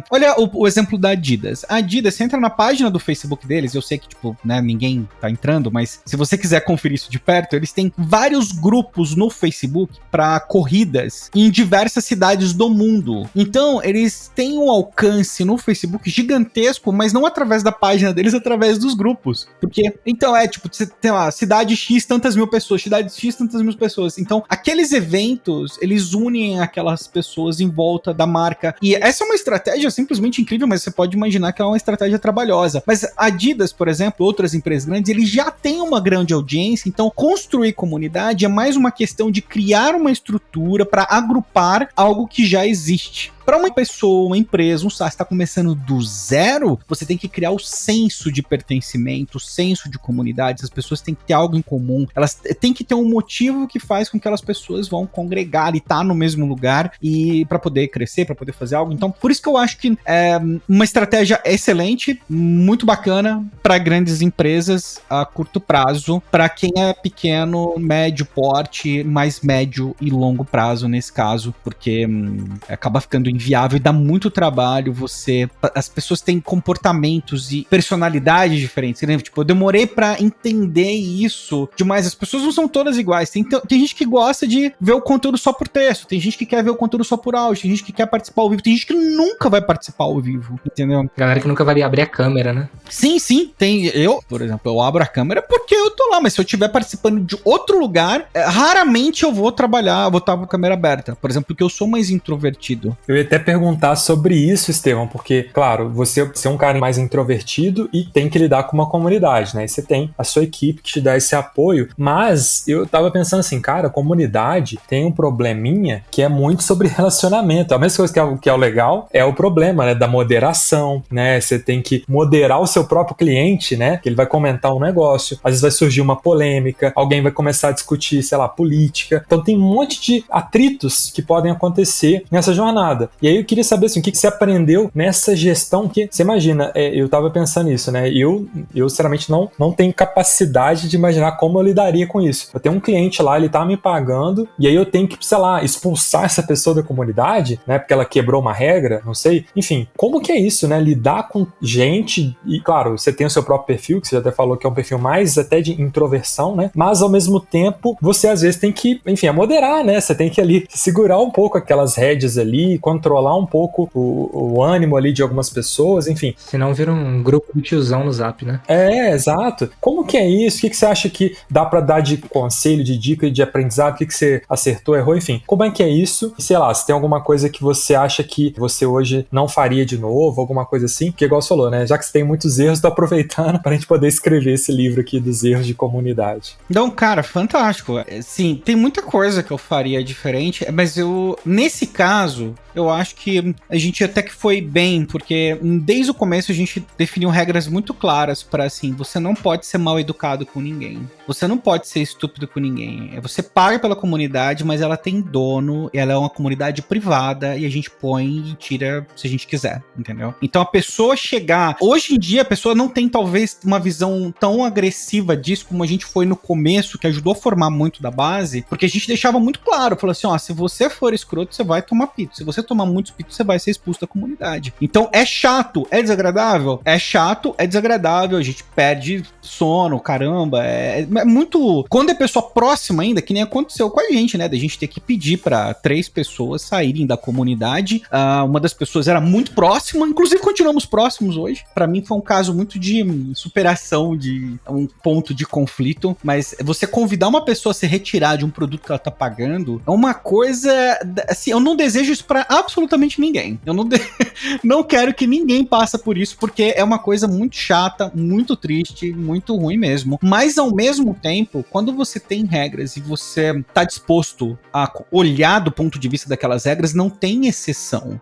olha o exemplo da Adidas. A Adidas, você entra na página do Facebook deles, eu sei que, tipo, né, ninguém tá entrando, mas se você quiser conferir isso de perto, eles têm vários grupos no Facebook para corridas em diversas cidades do mundo. Então, eles têm um alcance no Facebook gigantesco, mas não através da página deles, através dos grupos. Porque, então, tipo, você tem lá, cidade X, tantas mil pessoas, cidade X, tantas mil pessoas. Então, aqueles eventos, eles unem aquelas pessoas em volta da marca. E essa é uma estratégia simplesmente incrível, mas você pode imaginar que é uma estratégia trabalhosa. Mas a Adidas, por exemplo, outras empresas grandes, eles já têm uma grande audiência, então construir comunidade é mais uma questão de criar uma estrutura para agrupar algo que já existe. Para uma pessoa, uma empresa, um SaaS está começando do zero, você tem que criar o senso de pertencimento, o senso de comunidade. As pessoas têm que ter algo em comum, elas têm que ter um motivo que faz com que aquelas pessoas vão congregar e estar no mesmo lugar e para poder crescer, para poder fazer algo. Então, por isso que eu acho que é uma estratégia excelente, muito bacana para grandes empresas a curto prazo, para quem é pequeno, médio porte, mais médio e longo prazo nesse caso, porque acaba ficando inviável e dá muito trabalho as pessoas têm comportamentos e personalidades diferentes, né? Tipo, eu demorei pra entender isso demais, as pessoas não são todas iguais, tem gente que gosta de ver o conteúdo só por texto, tem gente que quer ver o conteúdo só por áudio, tem gente que quer participar ao vivo, tem gente que nunca vai participar ao vivo, entendeu? Galera que nunca vai abrir a câmera, né? Sim, eu, por exemplo, eu abro a câmera porque eu tô lá, mas se eu estiver participando de outro lugar, raramente eu vou trabalhar, vou estar com a câmera aberta, por exemplo, porque eu sou mais introvertido. Eu ia até perguntar sobre isso, Estevão, porque, claro, você é um cara mais introvertido e tem que lidar com uma comunidade, né? E você tem a sua equipe que te dá esse apoio, mas eu tava pensando assim, cara, a comunidade tem um probleminha que é muito sobre relacionamento. A mesma coisa que é o legal é o problema, né, da moderação, né? Você tem que moderar o seu próprio cliente, né? Que ele vai comentar um negócio, às vezes vai surgir uma polêmica, alguém vai começar a discutir, sei lá, política. Então tem um monte de atritos que podem acontecer nessa jornada. E aí eu queria saber assim, o que você aprendeu nessa gestão, que você imagina, eu tava pensando nisso, né? Eu sinceramente não tenho capacidade de imaginar como eu lidaria com isso. Eu tenho um cliente lá, ele tá me pagando, e aí eu tenho que, sei lá, expulsar essa pessoa da comunidade, né? Porque ela quebrou uma regra, não sei. Enfim, como que é isso, né? Lidar com gente, e claro, você tem o seu próprio perfil, que você já até falou que é um perfil mais até de introversão, né? Mas ao mesmo tempo, você às vezes tem que, enfim, moderar, né? Você tem que ali segurar um pouco aquelas rédeas ali, controlar um pouco o ânimo ali de algumas pessoas, enfim. Senão vira um grupo de tiozão no Zap, né? Exato. Como que é isso? O que você acha que dá pra dar de conselho, de dica, de aprendizado? O que você acertou, errou, enfim. Como é que é isso? E sei lá, se tem alguma coisa que você acha que você hoje não faria de novo, alguma coisa assim, porque igual você falou, né? Já que você tem muitos erros, tô aproveitando pra gente poder escrever esse livro aqui dos erros de comunidade. Então, cara, fantástico. Sim, tem muita coisa que eu faria diferente, mas nesse caso, eu acho que a gente até que foi bem, porque desde o começo a gente definiu regras muito claras para assim, você não pode ser mal educado com ninguém. Você não pode ser estúpido com ninguém. Você paga pela comunidade, mas ela tem dono, ela é uma comunidade privada e a gente põe e tira se a gente quiser, entendeu? Então a pessoa chegar... Hoje em dia a pessoa não tem talvez uma visão tão agressiva disso como a gente foi no começo, que ajudou a formar muito da base, porque a gente deixava muito claro, falou assim, ó, se você for escroto, você vai tomar pito. Se você tomar muitos pitos, você vai ser expulso da comunidade. Então é chato, é desagradável? É chato, é desagradável, a gente perde sono, caramba, é muito... Quando é pessoa próxima ainda, que nem aconteceu com a gente, né, da gente ter que pedir pra 3 pessoas saírem da comunidade, uma das pessoas era muito próxima, inclusive continuamos próximos hoje, pra mim foi um caso muito de superação, de um ponto de conflito, mas você convidar uma pessoa a se retirar de um produto que ela tá pagando, é uma coisa, assim, eu não desejo isso pra absolutamente ninguém, eu não quero que ninguém passe por isso, porque é uma coisa muito chata, muito triste, muito ruim mesmo, mas ao mesmo tempo, quando você tem regras e você tá disposto a olhar do ponto de vista daquelas regras, não tem exceção,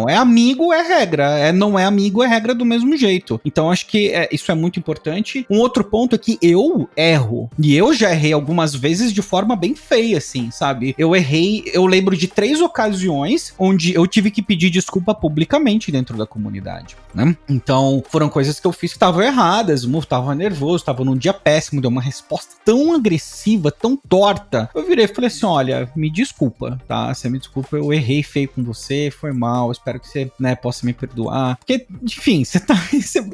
é amigo, é regra, não é amigo, é regra do mesmo jeito, então acho que isso é muito importante. Um outro ponto é que eu erro, e eu já errei algumas vezes de forma bem feia, assim, sabe, eu lembro de 3 ocasiões onde eu tive que pedir desculpa publicamente dentro da comunidade, né? Então, foram coisas que eu fiz que estavam erradas, eu tava nervoso, tava num dia péssimo, deu uma resposta tão agressiva, tão torta. Eu virei e falei assim, olha, me desculpa, tá? Você me desculpa, eu errei feio com você, foi mal, espero que você, né, possa me perdoar. Porque, enfim,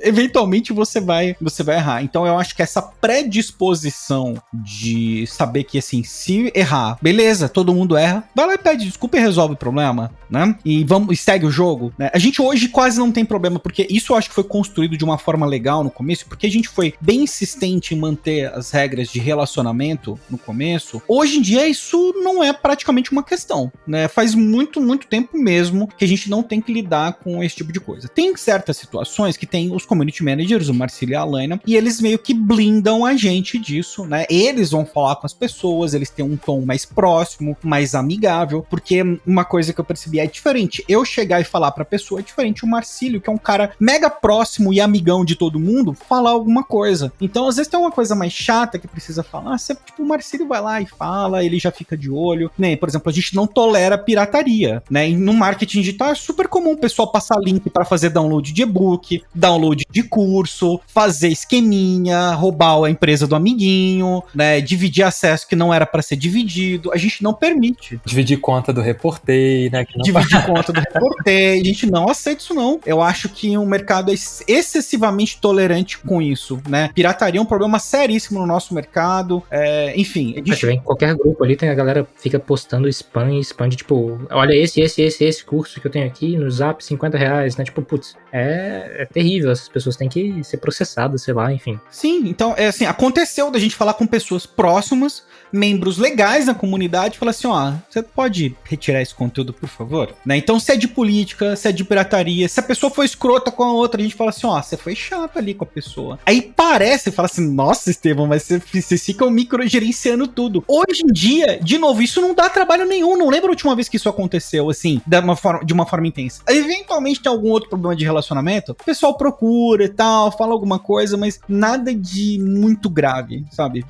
eventualmente você vai errar. Então, eu acho que essa predisposição de saber que, assim, se errar, beleza, todo mundo erra, vai lá e pede desculpa e resolve o problema, né? E segue o jogo, né? A gente hoje quase não tem problema, porque isso eu acho que foi construído de uma forma legal no começo, porque a gente foi bem insistente em manter as regras de relacionamento no começo. Hoje em dia isso não é praticamente uma questão, né? Faz muito, muito tempo mesmo que a gente não tem que lidar com esse tipo de coisa. Tem certas situações que tem os community managers, o Marcílio e a Alaina, e eles meio que blindam a gente disso, né? Eles vão falar com as pessoas, eles têm um tom mais próximo, mais amigável, porque uma coisa que eu percebi é diferente. Eu chegar e falar pra pessoa é diferente o Marcílio, que é um cara mega próximo e amigão de todo mundo, falar alguma coisa. Então, às vezes tem uma coisa mais chata que precisa falar, tipo, o Marcílio vai lá e fala, ele já fica de olho, né? Por exemplo, a gente não tolera pirataria, né? E no marketing digital é super comum o pessoal passar link pra fazer download de e-book, download de curso, fazer esqueminha, roubar a empresa do amiguinho, né? Dividir acesso que não era pra ser dividido. A gente não permite. Dividir conta do Reportei, né? Dividir conta do Reportei. A gente não aceita isso, não. Eu acho que o mercado é excessivamente tolerante com isso, né? Pirataria é um problema seríssimo no nosso mercado. Enfim. Em qualquer grupo ali tem a galera fica postando spam de tipo, olha esse curso que eu tenho aqui no Zap, R$50, né? Tipo, putz, é terrível. Essas pessoas têm que ser processadas, sei lá, enfim. Sim, então, assim, aconteceu da gente falar com pessoas próximas, membros legais da comunidade, falar assim, ó, você pode retirar esse conteúdo, por favor? Né? Então, se é de política, se é de pirataria, se a pessoa foi escrota com a outra, a gente fala assim, ó, você foi chato ali com a pessoa. Aí parece, fala assim, nossa, Estevão, mas vocês ficam microgerenciando tudo. Hoje em dia, de novo, isso não dá trabalho nenhum. Não lembro a última vez que isso aconteceu, assim, de uma forma intensa. Eventualmente tem algum outro problema de relacionamento, o pessoal procura e tal, fala alguma coisa, mas nada de muito grave, sabe?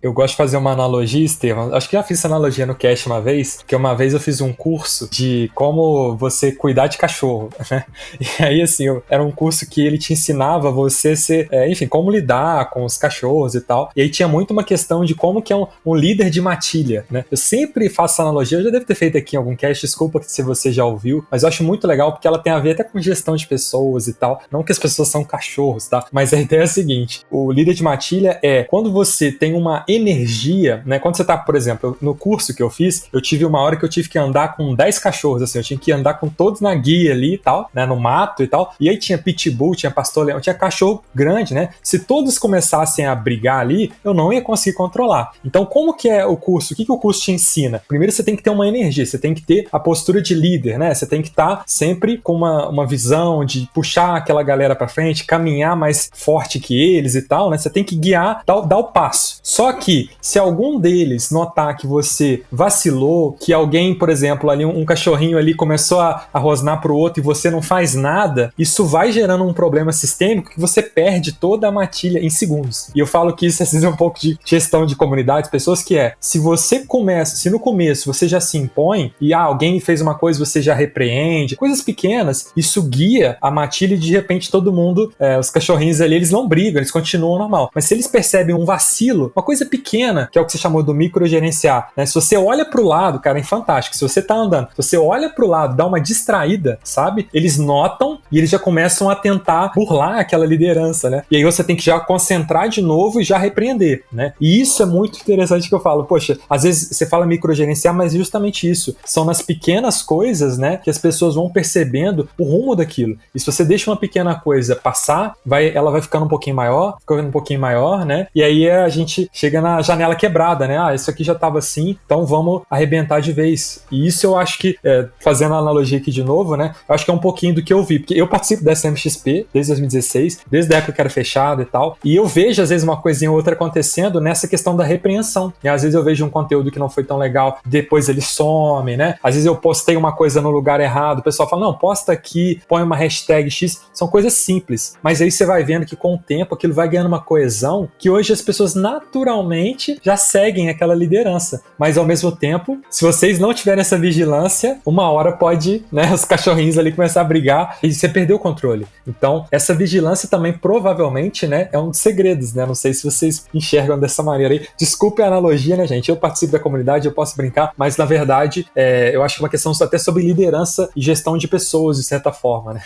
Eu gosto de fazer uma analogia, Estevão. Acho que já fiz essa analogia no cast uma vez, que uma vez eu fiz um curso de como você cuidar de cachorro, né? E aí, assim, era um curso que ele te ensinava você ser, enfim, como lidar com os cachorros e tal. E aí tinha muito uma questão de como que é um líder de matilha, né? Eu sempre faço essa analogia, eu já devo ter feito aqui em algum cast, desculpa se você já ouviu, mas eu acho muito legal porque ela tem a ver até com gestão de pessoas e tal. Não que as pessoas são cachorros, tá? Mas a ideia é a seguinte, o líder de matilha é quando você tem uma energia, né? Quando você tá, por exemplo, no curso que eu fiz, eu tive uma hora que eu tive que andar com 10 cachorros, assim, eu tinha que andar com todos na guia ali e tal, né? No mato e tal, e aí tinha pitbull, tinha pastor leão, tinha cachorro grande, né? Se todos começassem a brigar ali, eu não ia conseguir controlar. Então, como que é o curso? O que o curso te ensina? Primeiro, você tem que ter uma energia, você tem que ter a postura de líder, né? Você tem que estar sempre com uma visão de puxar aquela galera pra frente, caminhar mais forte que eles e tal, né? Você tem que guiar, dar o passo. Só que, se algum deles notar que você vacilou, que alguém, por exemplo, ali um cachorrinho ali começou a rosnar pro outro e você não faz nada, isso vai gerando um problema sistêmico que você perde toda a matilha em segundos. E eu falo que isso é um pouco de gestão de comunidades, pessoas que se você começa, se no começo você já se impõe e alguém fez uma coisa você já repreende, coisas pequenas, isso guia a matilha e de repente todo mundo, os cachorrinhos ali, eles não brigam, eles continuam normal. Mas se eles percebem um vacilo, uma coisa pequena, que é o que você chamou do microgerenciar, né? Se você olha pro lado, cara, é fantástico. Se você tá andando, se você olha pro lado, dá uma distraída, sabe? Eles notam e eles já começam a tentar burlar aquela liderança, né? E aí você tem que já concentrar de novo e já repreender, né? E isso é muito interessante que eu falo, poxa, às vezes você fala microgerenciar, mas é justamente isso. São nas pequenas coisas, né, que as pessoas vão percebendo o rumo daquilo. E se você deixa uma pequena coisa passar, ela vai ficando um pouquinho maior, né? E aí a gente chega na janela quebrada, né? Isso aqui já tava assim, então vamos arrebentar de vez. E isso eu acho que, fazendo a analogia aqui de novo, né? Eu acho que é um pouquinho do que eu vi, porque eu participo da SMXP desde 2016, desde a época que era fechado e tal, e eu vejo às vezes uma coisinha ou outra acontecendo nessa questão da repreensão. E às vezes eu vejo um conteúdo que não foi tão legal, depois ele some, né? Às vezes eu postei uma coisa no lugar errado, o pessoal fala, não, posta aqui, põe uma hashtag X, são coisas simples, mas aí você vai vendo que com o tempo aquilo vai ganhando uma coesão, que hoje as pessoas naturalmente já seguem aquela liderança, mas ao mesmo tempo, se vocês não tiverem essa vigilância, uma hora pode, né, os cachorrinhos ali começar a brigar e você perdeu o controle. Então, essa vigilância também provavelmente, né, é um dos segredos, né, não sei se vocês enxergam dessa maneira aí. Desculpe a analogia, né, gente, eu participo da comunidade, eu posso brincar, mas na verdade, eu acho que é uma questão até sobre liderança e gestão de pessoas, de certa forma, né.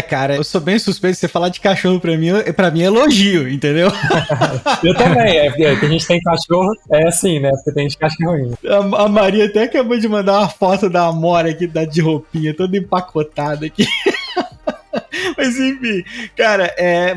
Cara, eu sou bem suspeito de você falar de cachorro pra mim é elogio, entendeu? Eu também, que a gente tem cachorro, é assim, né? Porque tem gente que acha que é ruim. A Maria até acabou de mandar uma foto da Amora aqui, de roupinha, toda empacotada aqui. Mas enfim, cara,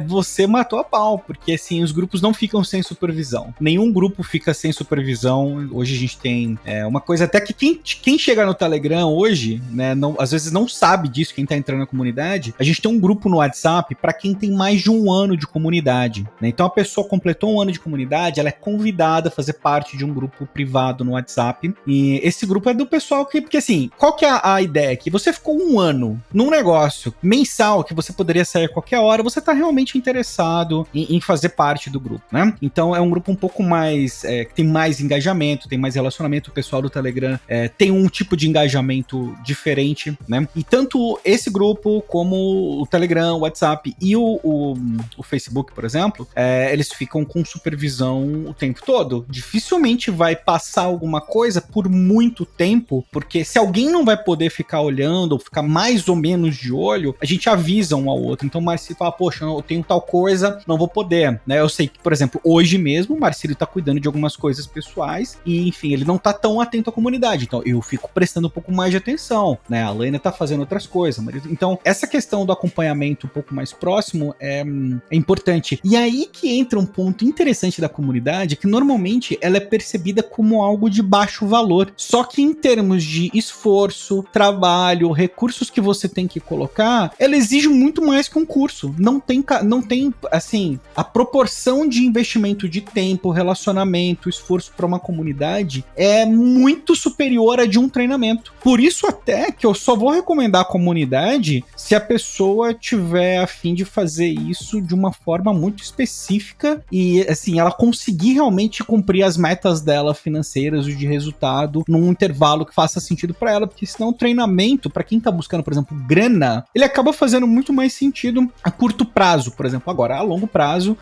você matou a pau, porque assim, os grupos não ficam sem supervisão. Nenhum grupo fica sem supervisão. Hoje a gente tem uma coisa até que quem chega no Telegram hoje, né, às vezes não sabe disso, quem tá entrando na comunidade. A gente tem um grupo no WhatsApp para quem tem mais de 1 ano de comunidade, né? Então a pessoa completou 1 ano de comunidade, ela é convidada a fazer parte de um grupo privado no WhatsApp. E esse grupo é do pessoal porque assim, qual que é a ideia aqui? Você ficou 1 ano num negócio mensal que você poderia sair a qualquer hora, você tá realmente interessado em fazer parte do grupo, né? Então é um grupo um pouco mais, que tem mais engajamento, tem mais relacionamento. O pessoal do Telegram tem um tipo de engajamento diferente, né? E tanto esse grupo como o Telegram, o WhatsApp e o Facebook, por exemplo, eles ficam com supervisão o tempo todo. Dificilmente vai passar alguma coisa por muito tempo, porque se alguém não vai poder ficar olhando ou ficar mais ou menos de olho, a gente avisa priorizam um ao outro. Então o Marcílio fala, poxa, eu tenho tal coisa, não vou poder, né? Eu sei que, por exemplo, hoje mesmo o Marcílio tá cuidando de algumas coisas pessoais e, enfim, ele não tá tão atento à comunidade. Então eu fico prestando um pouco mais de atenção, né? A Laina tá fazendo outras coisas. Então essa questão do acompanhamento um pouco mais próximo é importante. E aí que entra um ponto interessante da comunidade, que normalmente ela é percebida como algo de baixo valor. Só que em termos de esforço, trabalho, recursos que você tem que colocar, ela exige muito mais que um curso. Não tem assim, a proporção de investimento de tempo, relacionamento, esforço para uma comunidade é muito superior a de um treinamento. Por isso até que eu só vou recomendar a comunidade se a pessoa tiver a fim de fazer isso de uma forma muito específica e, assim, ela conseguir realmente cumprir as metas dela financeiras e de resultado num intervalo que faça sentido para ela, porque senão o treinamento, para quem tá buscando, por exemplo, grana, ele acaba fazendo muito mais sentido a curto prazo, por exemplo. Agora, a longo prazo,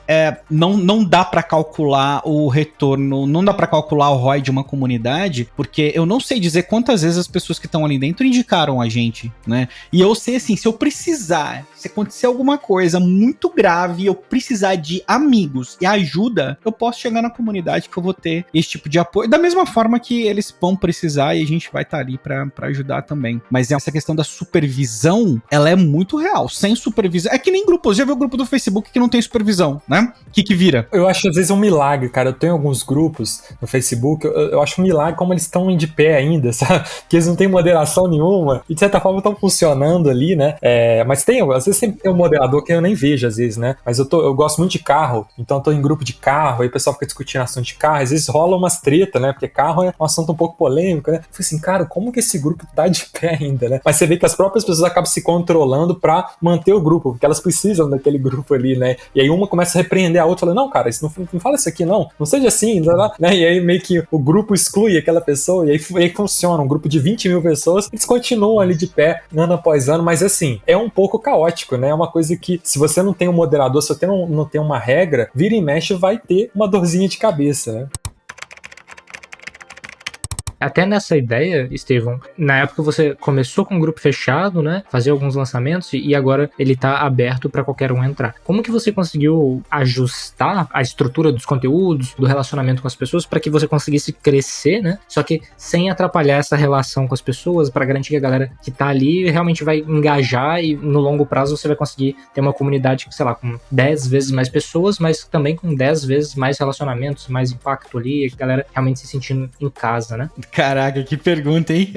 não dá para calcular o retorno, não dá para calcular o ROI de uma comunidade, porque eu não sei dizer quantas vezes as pessoas que estão ali dentro indicaram a gente, né? E eu sei, assim, se eu precisar, se acontecer alguma coisa muito grave, eu precisar de amigos e ajuda, eu posso chegar na comunidade que eu vou ter esse tipo de apoio, da mesma forma que eles vão precisar e a gente vai estar ali pra ajudar também. Mas essa questão da supervisão, ela é muito real. Sem supervisão, é que nem grupos, já viu o grupo do Facebook que não tem supervisão, né? O que vira? Eu acho às vezes um milagre, cara. Eu tenho alguns grupos no Facebook, eu acho um milagre como eles estão de pé ainda, sabe? Que eles não têm moderação nenhuma e de certa forma estão funcionando ali, né? Mas às vezes sempre tem um moderador que eu nem vejo às vezes, né? Mas eu gosto muito de carro, então eu tô em grupo de carro, aí o pessoal fica discutindo assunto de carro, às vezes rola umas treta, né? Porque carro é um assunto um pouco polêmico, né? Eu falei assim, cara, como que esse grupo tá de pé ainda, né? Mas você vê que as próprias pessoas acabam se controlando pra manter o grupo, porque elas precisam daquele grupo ali, né? E aí uma começa a repreender a outra, falando, não, cara, isso não fala isso aqui, não seja assim, né? E aí meio que o grupo exclui aquela pessoa, e aí funciona, um grupo de 20 mil pessoas, eles continuam ali de pé, ano após ano, mas assim, é um pouco caótico, né? É uma coisa que, se você não tem um moderador, se você não tem uma regra, vira e mexe, vai ter uma dorzinha de cabeça, né? Até nessa ideia, Estevão, na época você começou com um grupo fechado, né? Fazia alguns lançamentos e agora ele tá aberto para qualquer um entrar. Como que você conseguiu ajustar a estrutura dos conteúdos, do relacionamento com as pessoas para que você conseguisse crescer, né? Só que sem atrapalhar essa relação com as pessoas, para garantir que a galera que tá ali realmente vai engajar e no longo prazo você vai conseguir ter uma comunidade, sei lá, com 10 vezes mais pessoas, mas também com 10 vezes mais relacionamentos, mais impacto ali, a galera realmente se sentindo em casa, né? Caraca, que pergunta, hein?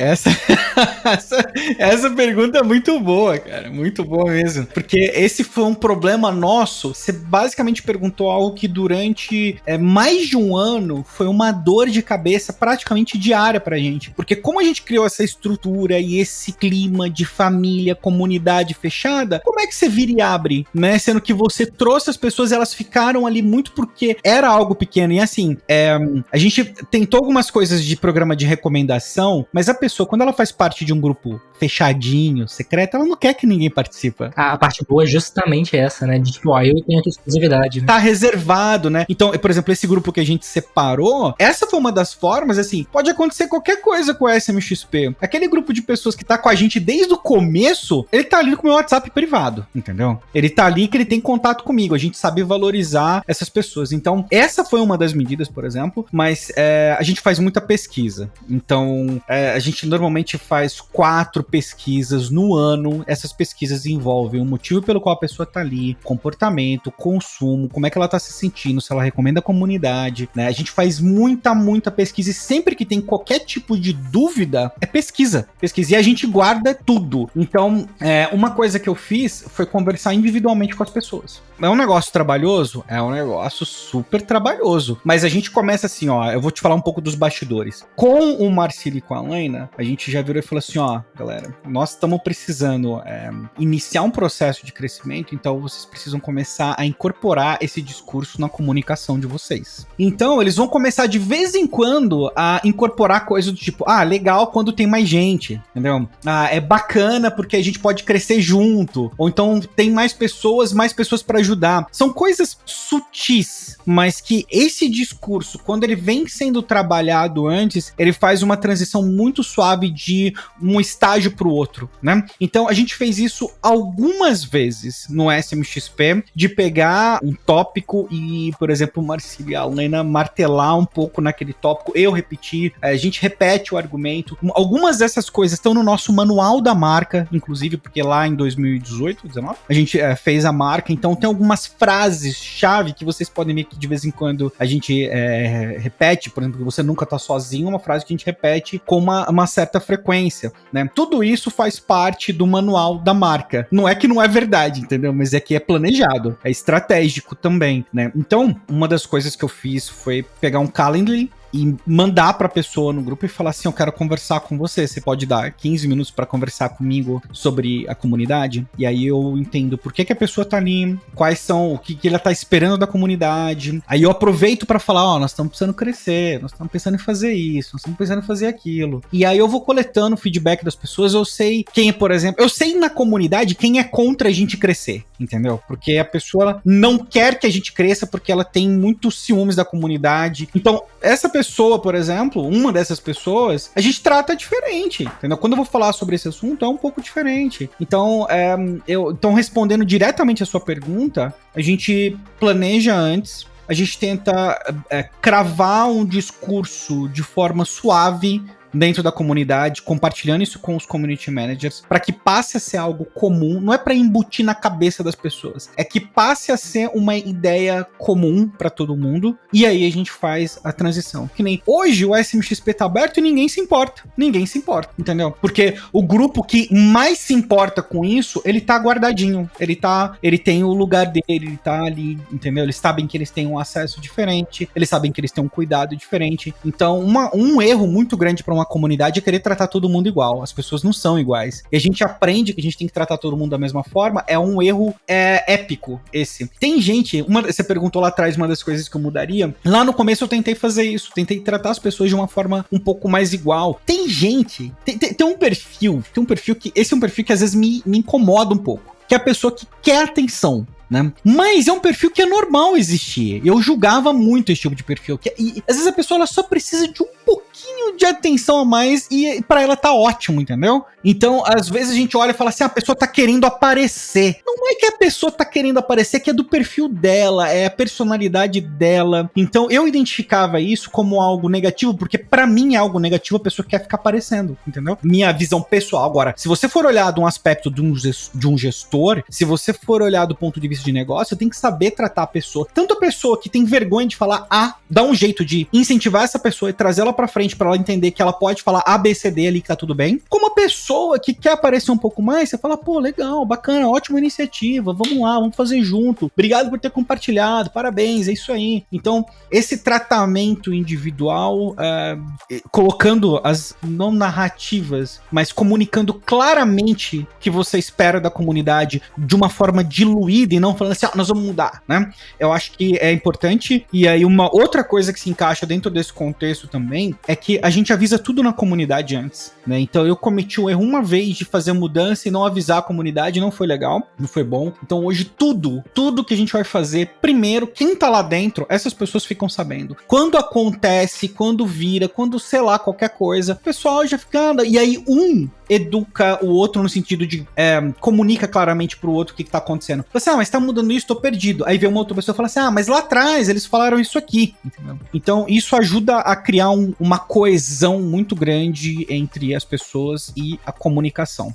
Essa pergunta é muito boa, cara. Muito boa mesmo. Porque esse foi um problema nosso. Você basicamente perguntou algo que durante mais de um ano foi uma dor de cabeça praticamente diária pra gente. Porque como a gente criou essa estrutura e esse clima de família, comunidade fechada, como é que você vira e abre, né? Sendo que você trouxe as pessoas e elas ficaram ali muito porque era algo pequeno. E assim, a gente tentou algumas coisas de programa de recomendação, mas a pessoa, quando ela faz parte de um grupo fechadinho, secreto, ela não quer que ninguém participe. A parte boa é justamente essa, né? De tipo, eu tenho aqui exclusividade, né? Tá reservado, né? Então, por exemplo, esse grupo que a gente separou, essa foi uma das formas, assim, pode acontecer qualquer coisa com o SMXP. Aquele grupo de pessoas que tá com a gente desde o começo, ele tá ali com o meu WhatsApp privado, entendeu? Ele tá ali que ele tem contato comigo, a gente sabe valorizar essas pessoas. Então, essa foi uma das medidas, por exemplo, mas a gente faz muita pesquisa. Então, a gente normalmente faz 4 pesquisas no ano. Essas pesquisas envolvem o motivo pelo qual a pessoa tá ali, comportamento, consumo, como é que ela tá se sentindo, se ela recomenda a comunidade, né? A gente faz muita pesquisa e sempre que tem qualquer tipo de dúvida, é pesquisa. E a gente guarda tudo. Então, uma coisa que eu fiz foi conversar individualmente com as pessoas. É um negócio trabalhoso? É um negócio super trabalhoso. Mas a gente começa assim, eu vou te falar um pouco dos bastidores. Com o Marcílio e com a Laina, a gente já virou e falou assim, galera, nós estamos precisando iniciar um processo de crescimento, então vocês precisam começar a incorporar esse discurso na comunicação de vocês. Então, eles vão começar de vez em quando a incorporar coisas do tipo, legal quando tem mais gente, entendeu? É bacana porque a gente pode crescer junto, ou então tem mais pessoas para ajudar. São coisas sutis, mas que esse discurso, quando ele vem sendo trabalhado antes, ele ele faz uma transição muito suave de um estágio para o outro, né? Então a gente fez isso algumas vezes no SMXP, de pegar um tópico e, por exemplo, Marcílio e a Lena martelar um pouco naquele tópico, eu repetir, a gente repete o argumento. Algumas dessas coisas estão no nosso manual da marca, inclusive, porque lá em 2018, 19, a gente fez a marca, então tem algumas frases-chave que vocês podem ver que de vez em quando a gente repete, por exemplo, que você nunca tá sozinho, uma frase que a gente repete com uma certa frequência, né? Tudo isso faz parte do manual da marca. Não é que não é verdade, entendeu? Mas é que é planejado, é estratégico também, né? Então, uma das coisas que eu fiz foi pegar um Calendly e mandar pra pessoa no grupo e falar assim, eu quero conversar com você, você pode dar 15 minutos pra conversar comigo sobre a comunidade? E aí eu entendo por que a pessoa tá ali, quais são, o que ela tá esperando da comunidade. Aí eu aproveito pra falar, nós estamos precisando crescer, nós estamos pensando em fazer isso, nós estamos pensando em fazer aquilo. E aí eu vou coletando o feedback das pessoas, eu sei quem é, por exemplo, eu sei na comunidade quem é contra a gente crescer, entendeu? Porque a pessoa não quer que a gente cresça porque ela tem muitos ciúmes da comunidade. Então, essa pessoa, por exemplo, uma dessas pessoas, a gente trata diferente, entendeu? Quando eu vou falar sobre esse assunto, é um pouco diferente. Então, então respondendo diretamente a sua pergunta, a gente planeja antes, a gente tenta cravar um discurso de forma suave dentro da comunidade, compartilhando isso com os community managers, para que passe a ser algo comum, não é para embutir na cabeça das pessoas, é que passe a ser uma ideia comum para todo mundo, e aí a gente faz a transição. Que nem hoje o SMXP tá aberto e ninguém se importa, entendeu? Porque o grupo que mais se importa com isso, ele tá guardadinho, ele tem o lugar dele, ele tá ali, entendeu? Eles sabem que eles têm um acesso diferente, eles sabem que eles têm um cuidado diferente. Então, um erro muito grande para uma comunidade é querer tratar todo mundo igual. As pessoas não são iguais. E a gente aprende que a gente tem que tratar todo mundo da mesma forma. É um erro épico esse. Tem gente, você perguntou lá atrás uma das coisas que eu mudaria. Lá no começo eu tentei fazer isso. Tentei tratar as pessoas de uma forma um pouco mais igual. Tem gente, tem um perfil que, esse é um perfil que às vezes me incomoda um pouco. Que é a pessoa que quer atenção, né? Mas é um perfil que é normal existir. Eu julgava muito esse tipo de perfil. E às vezes a pessoa ela só precisa de um pouquinho de atenção a mais e pra ela tá ótimo, entendeu? Então, às vezes a gente olha e fala assim, a pessoa tá querendo aparecer. Não é que a pessoa tá querendo aparecer, é que é do perfil dela, é a personalidade dela. Então, eu identificava isso como algo negativo, porque pra mim é algo negativo a pessoa quer ficar aparecendo, entendeu? Minha visão pessoal. Agora, se você for olhar de um aspecto de um gestor, se você for olhar do ponto de vista de negócio, tem que saber tratar a pessoa. Tanto a pessoa que tem vergonha de falar A, dá um jeito de incentivar essa pessoa e trazer ela pra frente pra ela entender que ela pode falar A, B, C, D ali que tá tudo bem. Como a pessoa que quer aparecer um pouco mais, você fala, pô, legal, bacana, ótima iniciativa, vamos lá, vamos fazer junto. Obrigado por ter compartilhado, parabéns, é isso aí. Então, esse tratamento individual, colocando as não narrativas, mas comunicando claramente o que você espera da comunidade de uma forma diluída e não falando assim, nós vamos mudar, né? Eu acho que é importante. E aí uma outra coisa que se encaixa dentro desse contexto também é que a gente avisa tudo na comunidade antes, né? Então eu cometi um erro uma vez de fazer mudança e não avisar a comunidade, não foi legal, não foi bom. Então hoje tudo que a gente vai fazer, primeiro, quem tá lá dentro, essas pessoas ficam sabendo. Quando acontece, quando vira, quando sei lá, qualquer coisa, o pessoal já fica, e aí educa o outro no sentido de comunica claramente pro outro o que tá acontecendo. Você, mas tá mudando isso, tô perdido. Aí vem uma outra pessoa e fala assim, mas lá atrás eles falaram isso aqui, entendeu? Então isso ajuda a criar uma coesão muito grande entre as pessoas e a comunicação.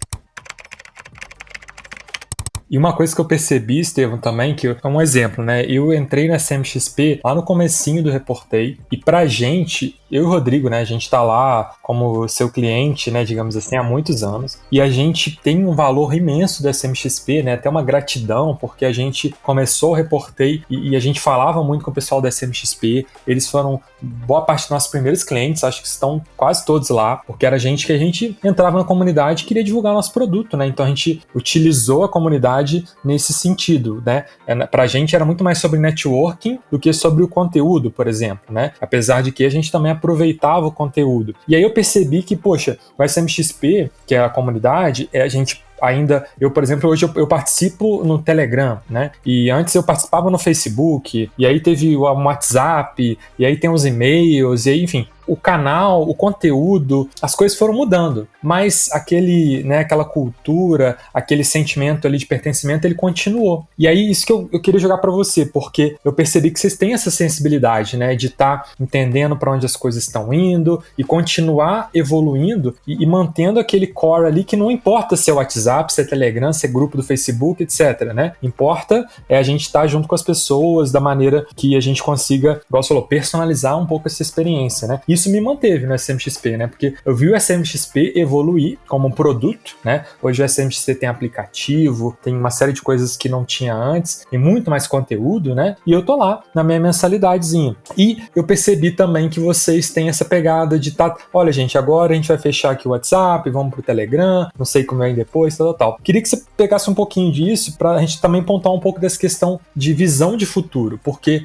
E uma coisa que eu percebi, Estevão, também, que é um exemplo, né? Eu entrei na SMXP lá no comecinho do Reportei, e pra gente, eu e o Rodrigo, né, a gente tá lá como seu cliente, né, digamos assim, há muitos anos, e a gente tem um valor imenso do SMXP, né, até uma gratidão, porque a gente começou o Reportei e a gente falava muito com o pessoal da SMXP, eles foram boa parte dos nossos primeiros clientes, acho que estão quase todos lá, porque era gente que a gente entrava na comunidade e queria divulgar nosso produto, né, então a gente utilizou a comunidade nesse sentido, né? Pra gente era muito mais sobre networking do que sobre o conteúdo, por exemplo, né? Apesar de que a gente também aproveitava o conteúdo. E aí eu percebi que, poxa, o SMXP, que é a comunidade, a gente ainda, por exemplo, hoje eu participo no Telegram, né? E antes eu participava no Facebook, e aí teve o WhatsApp, e aí tem os e-mails, e aí, enfim, o canal, o conteúdo, as coisas foram mudando, mas aquela cultura, aquele sentimento ali de pertencimento, ele continuou. E aí, isso que eu queria jogar para você, porque eu percebi que vocês têm essa sensibilidade, né, de estar entendendo para onde as coisas estão indo e continuar evoluindo e mantendo aquele core ali, que não importa se é WhatsApp, se é Telegram, se é grupo do Facebook, etc, né? Importa a gente estar junto com as pessoas da maneira que a gente consiga, igual você falou, personalizar um pouco essa experiência, né? Isso me manteve no SMXP, né? Porque eu vi o SMXP evoluir como um produto, né? Hoje o SMXP tem aplicativo, tem uma série de coisas que não tinha antes, tem muito mais conteúdo, né? E eu tô lá na minha mensalidadezinha. E eu percebi também que vocês têm essa pegada de olha, gente, agora a gente vai fechar aqui o WhatsApp, vamos pro Telegram, não sei como vem depois, tal. Queria que você pegasse um pouquinho disso pra gente também pontuar um pouco dessa questão de visão de futuro, porque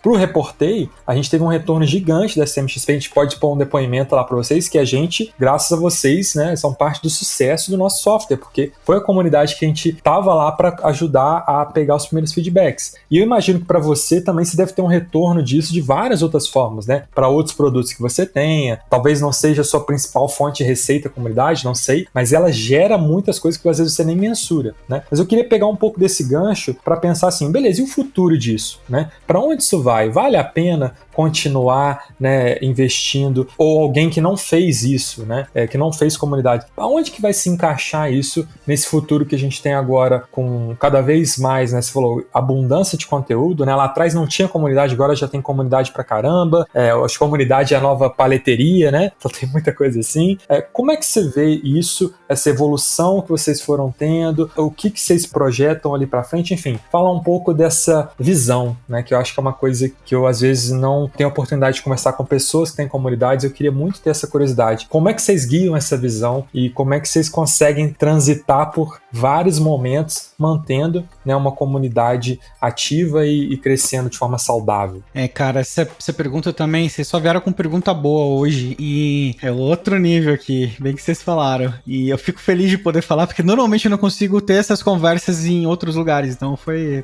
pro Reportei, a gente teve um retorno gigante da SMXP, a gente pode pôr um depoimento lá pra vocês, que a gente, graças a vocês, né, são parte do sucesso do nosso software, porque foi a comunidade que a gente tava lá para ajudar a pegar os primeiros feedbacks. E eu imagino que para você também você deve ter um retorno disso de várias outras formas, né? Para outros produtos que você tenha, talvez não seja a sua principal fonte de receita comunidade, não sei, mas ela gera muitas coisas que às vezes você nem mensura, né? Mas eu queria pegar um pouco desse gancho para pensar assim, beleza, e o futuro disso, né? Para onde isso vai? Vale a pena continuar, né, investindo, ou alguém que não fez isso, né, que não fez comunidade, aonde que vai se encaixar isso nesse futuro que a gente tem agora com cada vez mais, né, você falou, abundância de conteúdo, né, lá atrás não tinha comunidade, agora já tem comunidade pra caramba, acho que comunidade é a nova paleteria, né, então tem muita coisa assim. Como é que você vê isso, essa evolução que vocês foram tendo, o que vocês projetam ali pra frente, enfim, fala um pouco dessa visão, né, que eu acho que é uma coisa que eu às vezes não tenho a oportunidade de conversar com pessoas que têm comunidades, eu queria muito ter essa curiosidade. Como é que vocês guiam essa visão e como é que vocês conseguem transitar por vários momentos, mantendo, né, uma comunidade ativa e crescendo de forma saudável? Cara, essa pergunta também, vocês só vieram com pergunta boa hoje e é outro nível aqui, bem que vocês falaram. E eu fico feliz de poder falar, porque normalmente eu não consigo ter essas conversas em outros lugares, então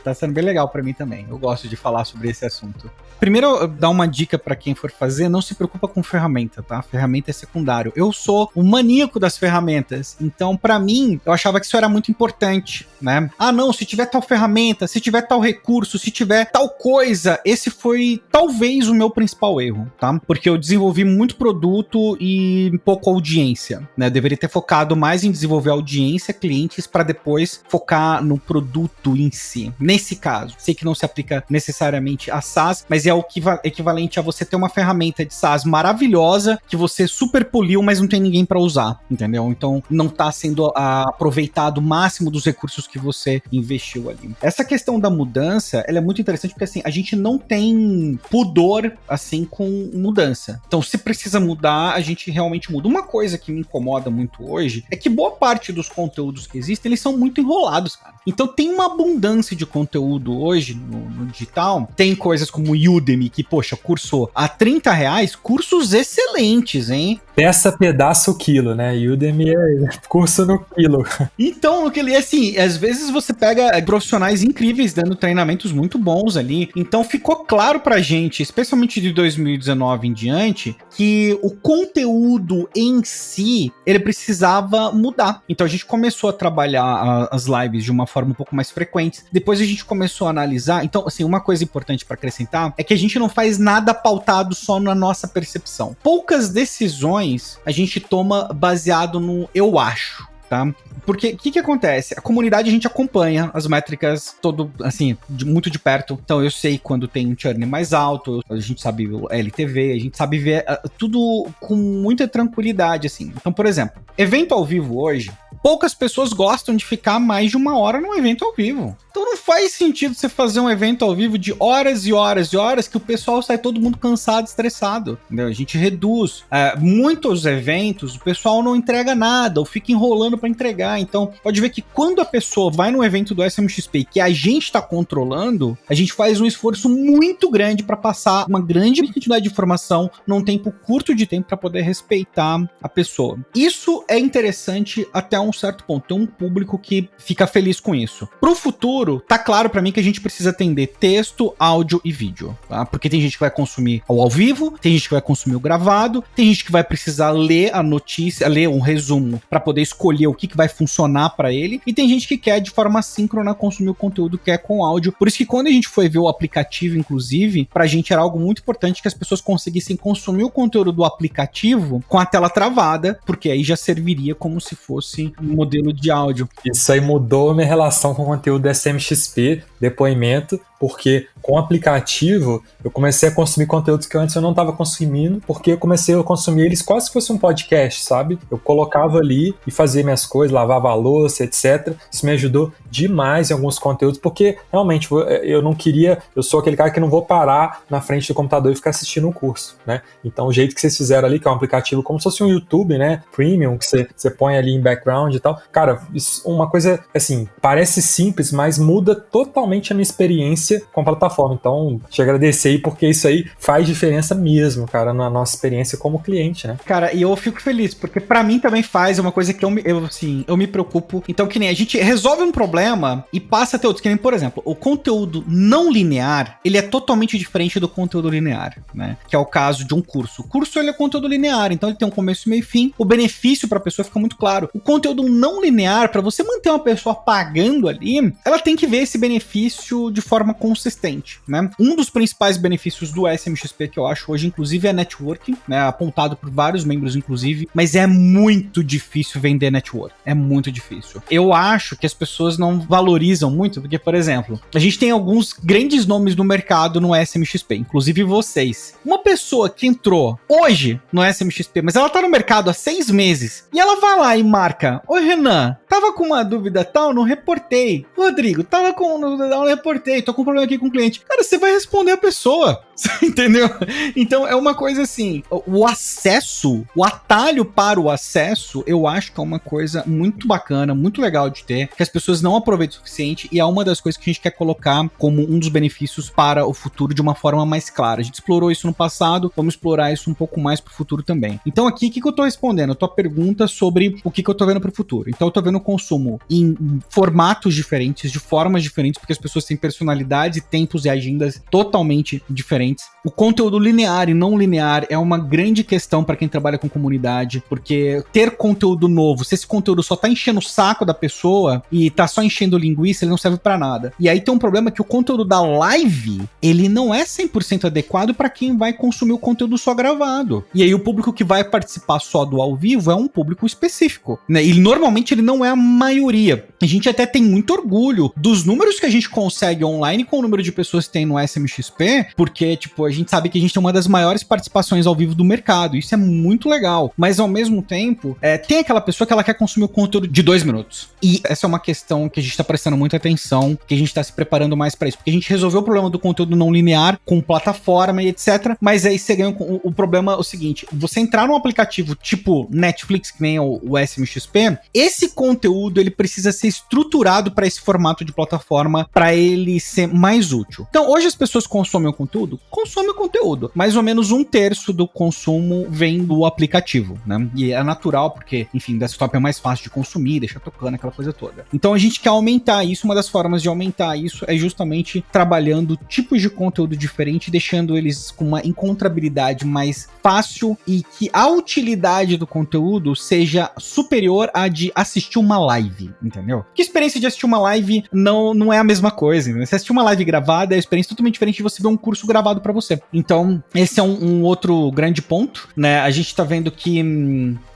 tá sendo bem legal pra mim também. Eu gosto de falar sobre esse assunto. Primeiro, dar uma dica pra quem for fazer, não se preocupa com ferramenta, tá? Ferramenta é secundário. Eu sou um maníaco das ferramentas, então pra mim, eu achava que isso era muito importante, né? Ah, não, se tiver tal ferramenta, se tiver tal recurso, se tiver tal coisa, esse foi talvez o meu principal erro, tá? Porque eu desenvolvi muito produto e pouco audiência, né? Eu deveria ter focado mais em desenvolver audiência, clientes, pra depois focar no produto em si. Nesse caso, sei que não se aplica necessariamente a SaaS, mas é o equivalente a você ter uma ferramenta de SaaS maravilhosa que você super poliu, mas não tem ninguém para usar, entendeu? Então não tá sendo aproveitado o máximo dos recursos que você investiu ali. Essa questão da mudança, ela é muito interessante porque assim, a gente não tem pudor assim com mudança. Então se precisa mudar, a gente realmente muda. Uma coisa que me incomoda muito hoje é que boa parte dos conteúdos que existem, eles são muito enrolados, cara. Então tem uma abundância de conteúdo hoje no digital, tem coisas como o Udemy, que, poxa, cursou a R$30, cursos excelentes, hein? Peça, pedaço, quilo, né? Udemy é curso no quilo. Então, assim, às vezes você pega profissionais incríveis dando treinamentos muito bons ali. Então ficou claro pra gente, especialmente de 2019 em diante, que o conteúdo em si, ele precisava mudar. Então a gente começou a trabalhar as lives de uma forma um pouco mais frequente. Depois a gente começou a analisar. Então, assim, uma coisa importante pra acrescentar é que a gente não faz nada pautado só na nossa percepção. Poucas decisões a gente toma baseado no eu acho, tá? Porque o que acontece? A comunidade a gente acompanha as métricas assim, muito de perto. Então eu sei quando tem um churn mais alto, a gente sabe o LTV, a gente sabe ver tudo com muita tranquilidade, assim. Então, por exemplo, evento ao vivo hoje, poucas pessoas gostam de ficar mais de 1 hora num evento ao vivo. Então não faz sentido você fazer um evento ao vivo de horas e horas e horas que o pessoal sai todo mundo cansado, estressado. Entendeu? A gente reduz. Muitos eventos, o pessoal não entrega nada ou fica enrolando para entregar. Então pode ver que quando a pessoa vai no evento do SMXP que a gente está controlando, a gente faz um esforço muito grande para passar uma grande quantidade de informação num tempo curto de tempo para poder respeitar a pessoa. Isso é interessante até um certo ponto. Tem um público que fica feliz com isso. Pro futuro, tá claro pra mim que a gente precisa atender texto, áudio e vídeo, tá? Porque tem gente que vai consumir ao vivo, tem gente que vai consumir o gravado, tem gente que vai precisar ler a notícia, ler um resumo pra poder escolher o que vai funcionar pra ele, e tem gente que quer de forma síncrona consumir o conteúdo que é com áudio. Por isso que quando a gente foi ver o aplicativo, inclusive, pra gente era algo muito importante que as pessoas conseguissem consumir o conteúdo do aplicativo com a tela travada, porque aí já serviria como se fosse um modelo de áudio. Isso aí mudou a minha relação com o conteúdo do SMXP, depoimento, porque com o aplicativo eu comecei a consumir conteúdos que antes eu não estava consumindo, porque eu comecei a consumir eles quase que fosse um podcast, sabe? Eu colocava ali e fazia minhas coisas, lavava a louça, etc. Isso me ajudou demais em alguns conteúdos, porque realmente eu não queria, eu sou aquele cara que não vou parar na frente do computador e ficar assistindo um curso, né? Então o jeito que vocês fizeram ali, que é um aplicativo como se fosse um YouTube, né? Premium, que você põe ali em background e tal. Cara, isso, uma coisa, assim, parece simples, mas muda totalmente a minha experiência com a plataforma. Então, te agradecer aí, porque isso aí faz diferença mesmo, cara, na nossa experiência como cliente, né? Cara, e eu fico feliz, porque pra mim também faz uma coisa que eu me preocupo. Então, que nem a gente resolve um problema e passa a ter outros. Que nem, por exemplo, o conteúdo não linear, ele é totalmente diferente do conteúdo linear, né? Que é o caso de um curso. O curso, ele é conteúdo linear, então ele tem um começo, meio e fim. O benefício pra pessoa fica muito claro. O conteúdo não linear, pra você manter uma pessoa pagando ali, ela tem que ver esse benefício de forma consistente, né? Um dos principais benefícios do SMXP que eu acho hoje, inclusive, é networking, né? Apontado por vários membros, inclusive, mas é muito difícil vender network. É muito difícil. Eu acho que as pessoas não valorizam muito, porque, por exemplo, a gente tem alguns grandes nomes no mercado no SMXP, inclusive vocês. Uma pessoa que entrou hoje no SMXP, mas ela tá no mercado há 6 meses, e ela vai lá e marca: oi, Renan, tava com uma dúvida tal, não reportei. Rodrigo, tava com uma dúvida tal, não reportei, tô com um problema aqui com o cliente. Cara, você vai responder a pessoa, entendeu? Então é uma coisa assim, o acesso, o atalho para o acesso, eu acho que é uma coisa muito bacana, muito legal de ter, que as pessoas não aproveitam o suficiente, e é uma das coisas que a gente quer colocar como um dos benefícios para o futuro de uma forma mais clara. A gente explorou isso no passado, vamos explorar isso um pouco mais pro futuro também. Então aqui, o que eu tô respondendo? A tua pergunta sobre o que eu tô vendo pro futuro. Então eu tô vendo o consumo em formatos diferentes, de formas diferentes, porque as pessoas têm personalidades, tempos e agendas totalmente diferentes. O conteúdo linear e não linear é uma grande questão para quem trabalha com comunidade, porque ter conteúdo novo, se esse conteúdo só tá enchendo o saco da pessoa e tá só enchendo linguiça, ele não serve para nada. E aí tem um problema que o conteúdo da live, ele não é 100% adequado para quem vai consumir o conteúdo só gravado. E aí o público que vai participar só do ao vivo é um público específico, né? E normalmente ele não é a maioria. A gente até tem muito orgulho dos números que a gente consegue online com o número de pessoas que tem no SMXP, porque, tipo, a gente sabe que a gente tem uma das maiores participações ao vivo do mercado. Isso é muito legal. Mas, ao mesmo tempo, tem aquela pessoa que ela quer consumir o conteúdo de 2 minutos. E essa é uma questão que a gente tá prestando muita atenção, que a gente tá se preparando mais pra isso. Porque a gente resolveu o problema do conteúdo não linear, com plataforma e etc. Mas aí você ganha o problema é o seguinte: você entrar num aplicativo tipo Netflix, que nem o SMXP, esse conteúdo, ele precisa ser estruturado para esse formato de plataforma, para ele ser mais útil. Então, hoje as pessoas consomem o conteúdo? Consomem o conteúdo. Mais ou menos 1/3 do consumo vem do aplicativo, né? E é natural, porque, enfim, desktop é mais fácil de consumir, deixa tocando, aquela coisa toda. Então, a gente quer aumentar isso. Uma das formas de aumentar isso é justamente trabalhando tipos de conteúdo diferente, deixando eles com uma encontrabilidade mais fácil e que a utilidade do conteúdo seja superior à de assistir uma live, entendeu? Que a experiência de assistir uma live não é a mesma coisa, né? Você assistir uma live gravada é uma experiência totalmente diferente de você ver um curso gravado pra você. Então, esse é um outro grande ponto, né? A gente tá vendo que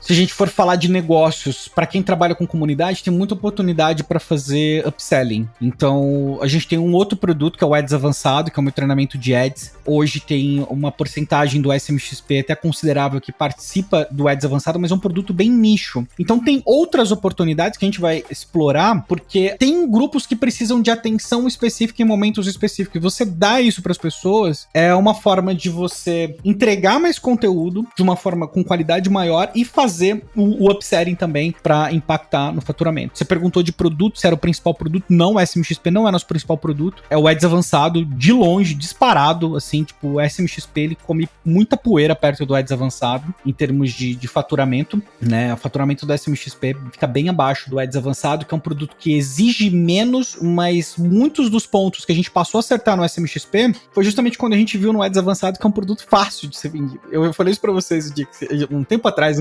se a gente for falar de negócios, pra quem trabalha com comunidade, tem muita oportunidade pra fazer upselling. Então, a gente tem um outro produto que é o Ads Avançado, que é o meu treinamento de Ads. Hoje tem uma porcentagem do SMXP até considerável que participa do Ads Avançado, mas é um produto bem nicho. Então, tem outras oportunidades que a gente vai explorar, porque tem grupos que precisam de atenção específica em momentos específicos. E você dá isso para as pessoas é uma forma de você entregar mais conteúdo de uma forma com qualidade maior e fazer o upselling também para impactar no faturamento. Você perguntou de produto, se era o principal produto. Não, o SMXP não é nosso principal produto. É o Ads Avançado, de longe, disparado, assim, tipo, o SMXP, ele come muita poeira perto do Ads Avançado, em termos de faturamento, né? O faturamento do SMXP fica bem abaixo do Ads Avançado, que é um produto que exige menos, mas muitos dos pontos que a gente passou a acertar no SMXP foi justamente quando a gente viu no Ads Avançado que é um produto fácil de ser vendido. Eu falei isso pra vocês um tempo atrás.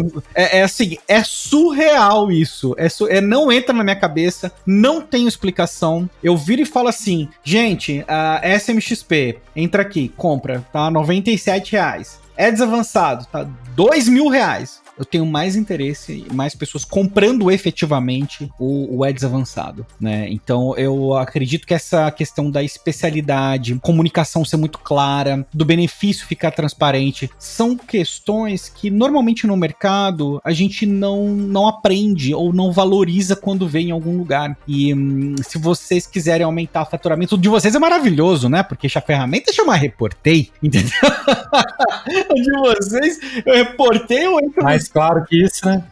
Assim, é surreal isso. Não entra na minha cabeça, não tenho explicação. Eu viro e falo assim, gente, a SMXP, entra aqui, compra, tá? R$97. Ads Avançado, tá? R$2.000. Eu tenho mais interesse, mais pessoas comprando efetivamente o Ads Avançado, né? Então, eu acredito que essa questão da especialidade, comunicação ser muito clara, do benefício ficar transparente, são questões que normalmente no mercado a gente não aprende ou não valoriza quando vê em algum lugar. E se vocês quiserem aumentar o faturamento, o de vocês é maravilhoso, né? Porque a ferramenta chama Reportei, entendeu? O de vocês, eu reportei, eu entro mais claro que isso, né?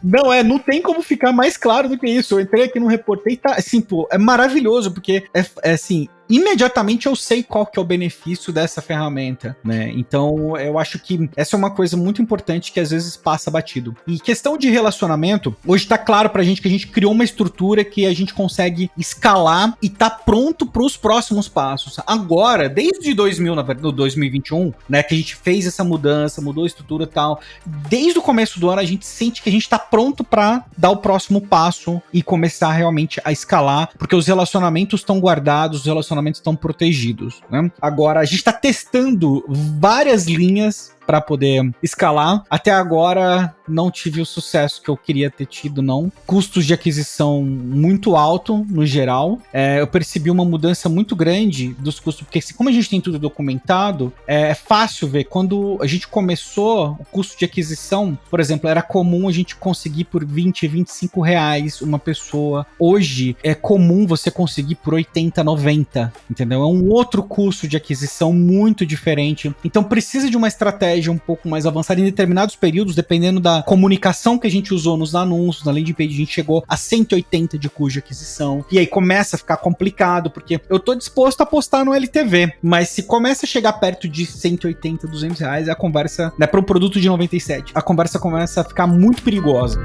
Não tem como ficar mais claro do que isso. Eu entrei aqui no Reportei e tá, assim, pô, é maravilhoso, porque é assim, imediatamente eu sei qual que é o benefício dessa ferramenta, né? Então, eu acho que essa é uma coisa muito importante que às vezes passa batido. E questão de relacionamento, hoje tá claro pra gente que a gente criou uma estrutura que a gente consegue escalar e tá pronto pros próximos passos. Agora, desde 2021, né, que a gente fez essa mudança, mudou a estrutura e tal, desde o começo do ano a gente sente que a gente tá pronto pra dar o próximo passo e começar realmente a escalar, porque os relacionamentos estão guardados, os relacionamentos estão protegidos, né? Agora, a gente está testando várias linhas para poder escalar. Até agora, não tive o sucesso que eu queria ter tido, não. Custos de aquisição muito alto, no geral. Eu percebi uma mudança muito grande dos custos, porque como a gente tem tudo documentado, é fácil ver. Quando a gente começou, o custo de aquisição, por exemplo, era comum a gente conseguir por 20, 25 reais uma pessoa. Hoje, é comum você conseguir por 80, 90, entendeu? É um outro custo de aquisição muito diferente. Então, precisa de uma estratégia um pouco mais avançada em determinados períodos, dependendo da comunicação que a gente usou nos anúncios, na landing page, a gente chegou a 180 de custo de aquisição, e aí começa a ficar complicado, porque eu tô disposto a apostar no LTV, mas se começa a chegar perto de 180, 200 reais, a conversa, né, para um produto de 97, a conversa começa a ficar muito perigosa.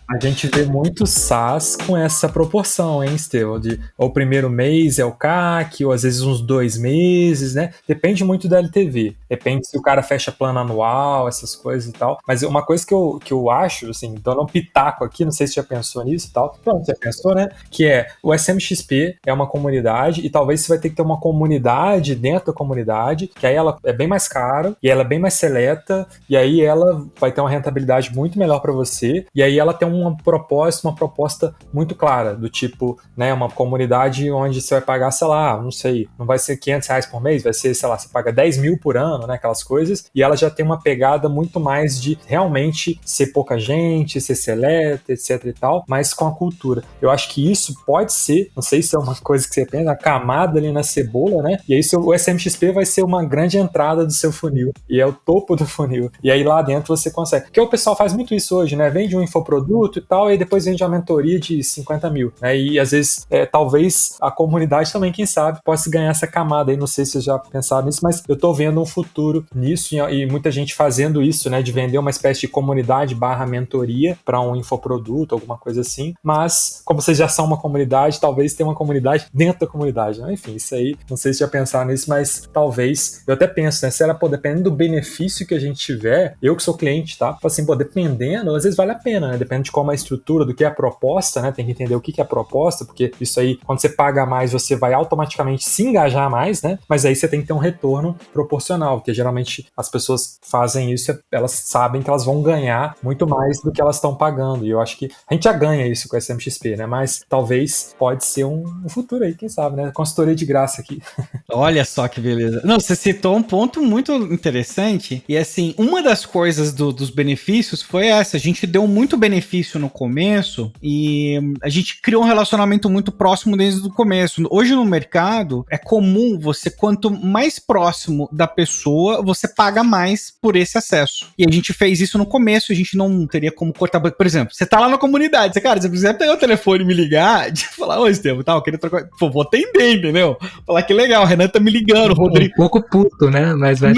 A gente vê muito SaaS com essa proporção, hein, Estevão? De o primeiro mês é o CAC, ou às vezes uns 2 meses, né? Depende muito da LTV. Depende se o cara fecha plano anual, essas coisas e tal. Mas uma coisa que eu acho, assim, dando um pitaco aqui, não sei se você já pensou nisso e tal. Pronto, já pensou, né? Que é, o SMXP é uma comunidade e talvez você vai ter que ter uma comunidade dentro da comunidade, que aí ela é bem mais cara, e ela é bem mais seleta, e aí ela vai ter uma rentabilidade muito melhor para você, e aí ela tem uma proposta muito clara, do tipo, né, uma comunidade onde você vai pagar, sei lá, não sei, não vai ser 500 reais por mês, vai ser, sei lá, você paga 10 mil por ano, né, aquelas coisas, e ela já tem uma pegada muito mais de realmente ser pouca gente, ser seleta, etc e tal, mas com a cultura. Eu acho que isso pode ser, não sei se é uma coisa que você pensa, a camada ali na cebola, né, e aí o SMXP vai ser uma grande entrada do seu funil, e é o topo do funil, e aí lá dentro você consegue, porque o pessoal faz muito isso hoje, né, vende um infoproduto e tal, e depois vende uma mentoria de 50 mil, né? E às vezes, talvez a comunidade também, quem sabe, possa ganhar essa camada aí, não sei se vocês já pensaram nisso, mas eu tô vendo um futuro nisso e muita gente fazendo isso, né? De vender uma espécie de comunidade / mentoria para um infoproduto, alguma coisa assim, mas como vocês já são uma comunidade, talvez tenha uma comunidade dentro da comunidade, né? Enfim, isso aí, não sei se já pensaram nisso, mas talvez, eu até penso, né? Se ela, dependendo do benefício que a gente tiver, eu que sou cliente, tá? Assim, dependendo, às vezes vale a pena, né? Depende de como a estrutura, do que é a proposta, né? Tem que entender o que é a proposta, porque isso aí, quando você paga mais, você vai automaticamente se engajar mais, né? Mas aí você tem que ter um retorno proporcional, porque geralmente as pessoas fazem isso, elas sabem que elas vão ganhar muito mais do que elas estão pagando, e eu acho que a gente já ganha isso com a SMXP, né? Mas talvez pode ser um futuro aí, quem sabe, né? Consultoria de graça aqui. Olha só que beleza. Não, você citou um ponto muito interessante, e assim, uma das coisas dos benefícios foi essa, a gente deu muito benefício isso no começo e a gente criou um relacionamento muito próximo desde o começo. Hoje no mercado é comum você, quanto mais próximo da pessoa, você paga mais por esse acesso. E a gente fez isso no começo, a gente não teria como cortar. Por exemplo, você tá lá na comunidade, cara, se você quiser pegar o telefone e me ligar, de falar, ô Estevam, tá, eu queria trocar. Pô, vou atender, entendeu? Falar que legal, o Renan tá me ligando, o Rodrigo. Um pouco puto, né? Mas vai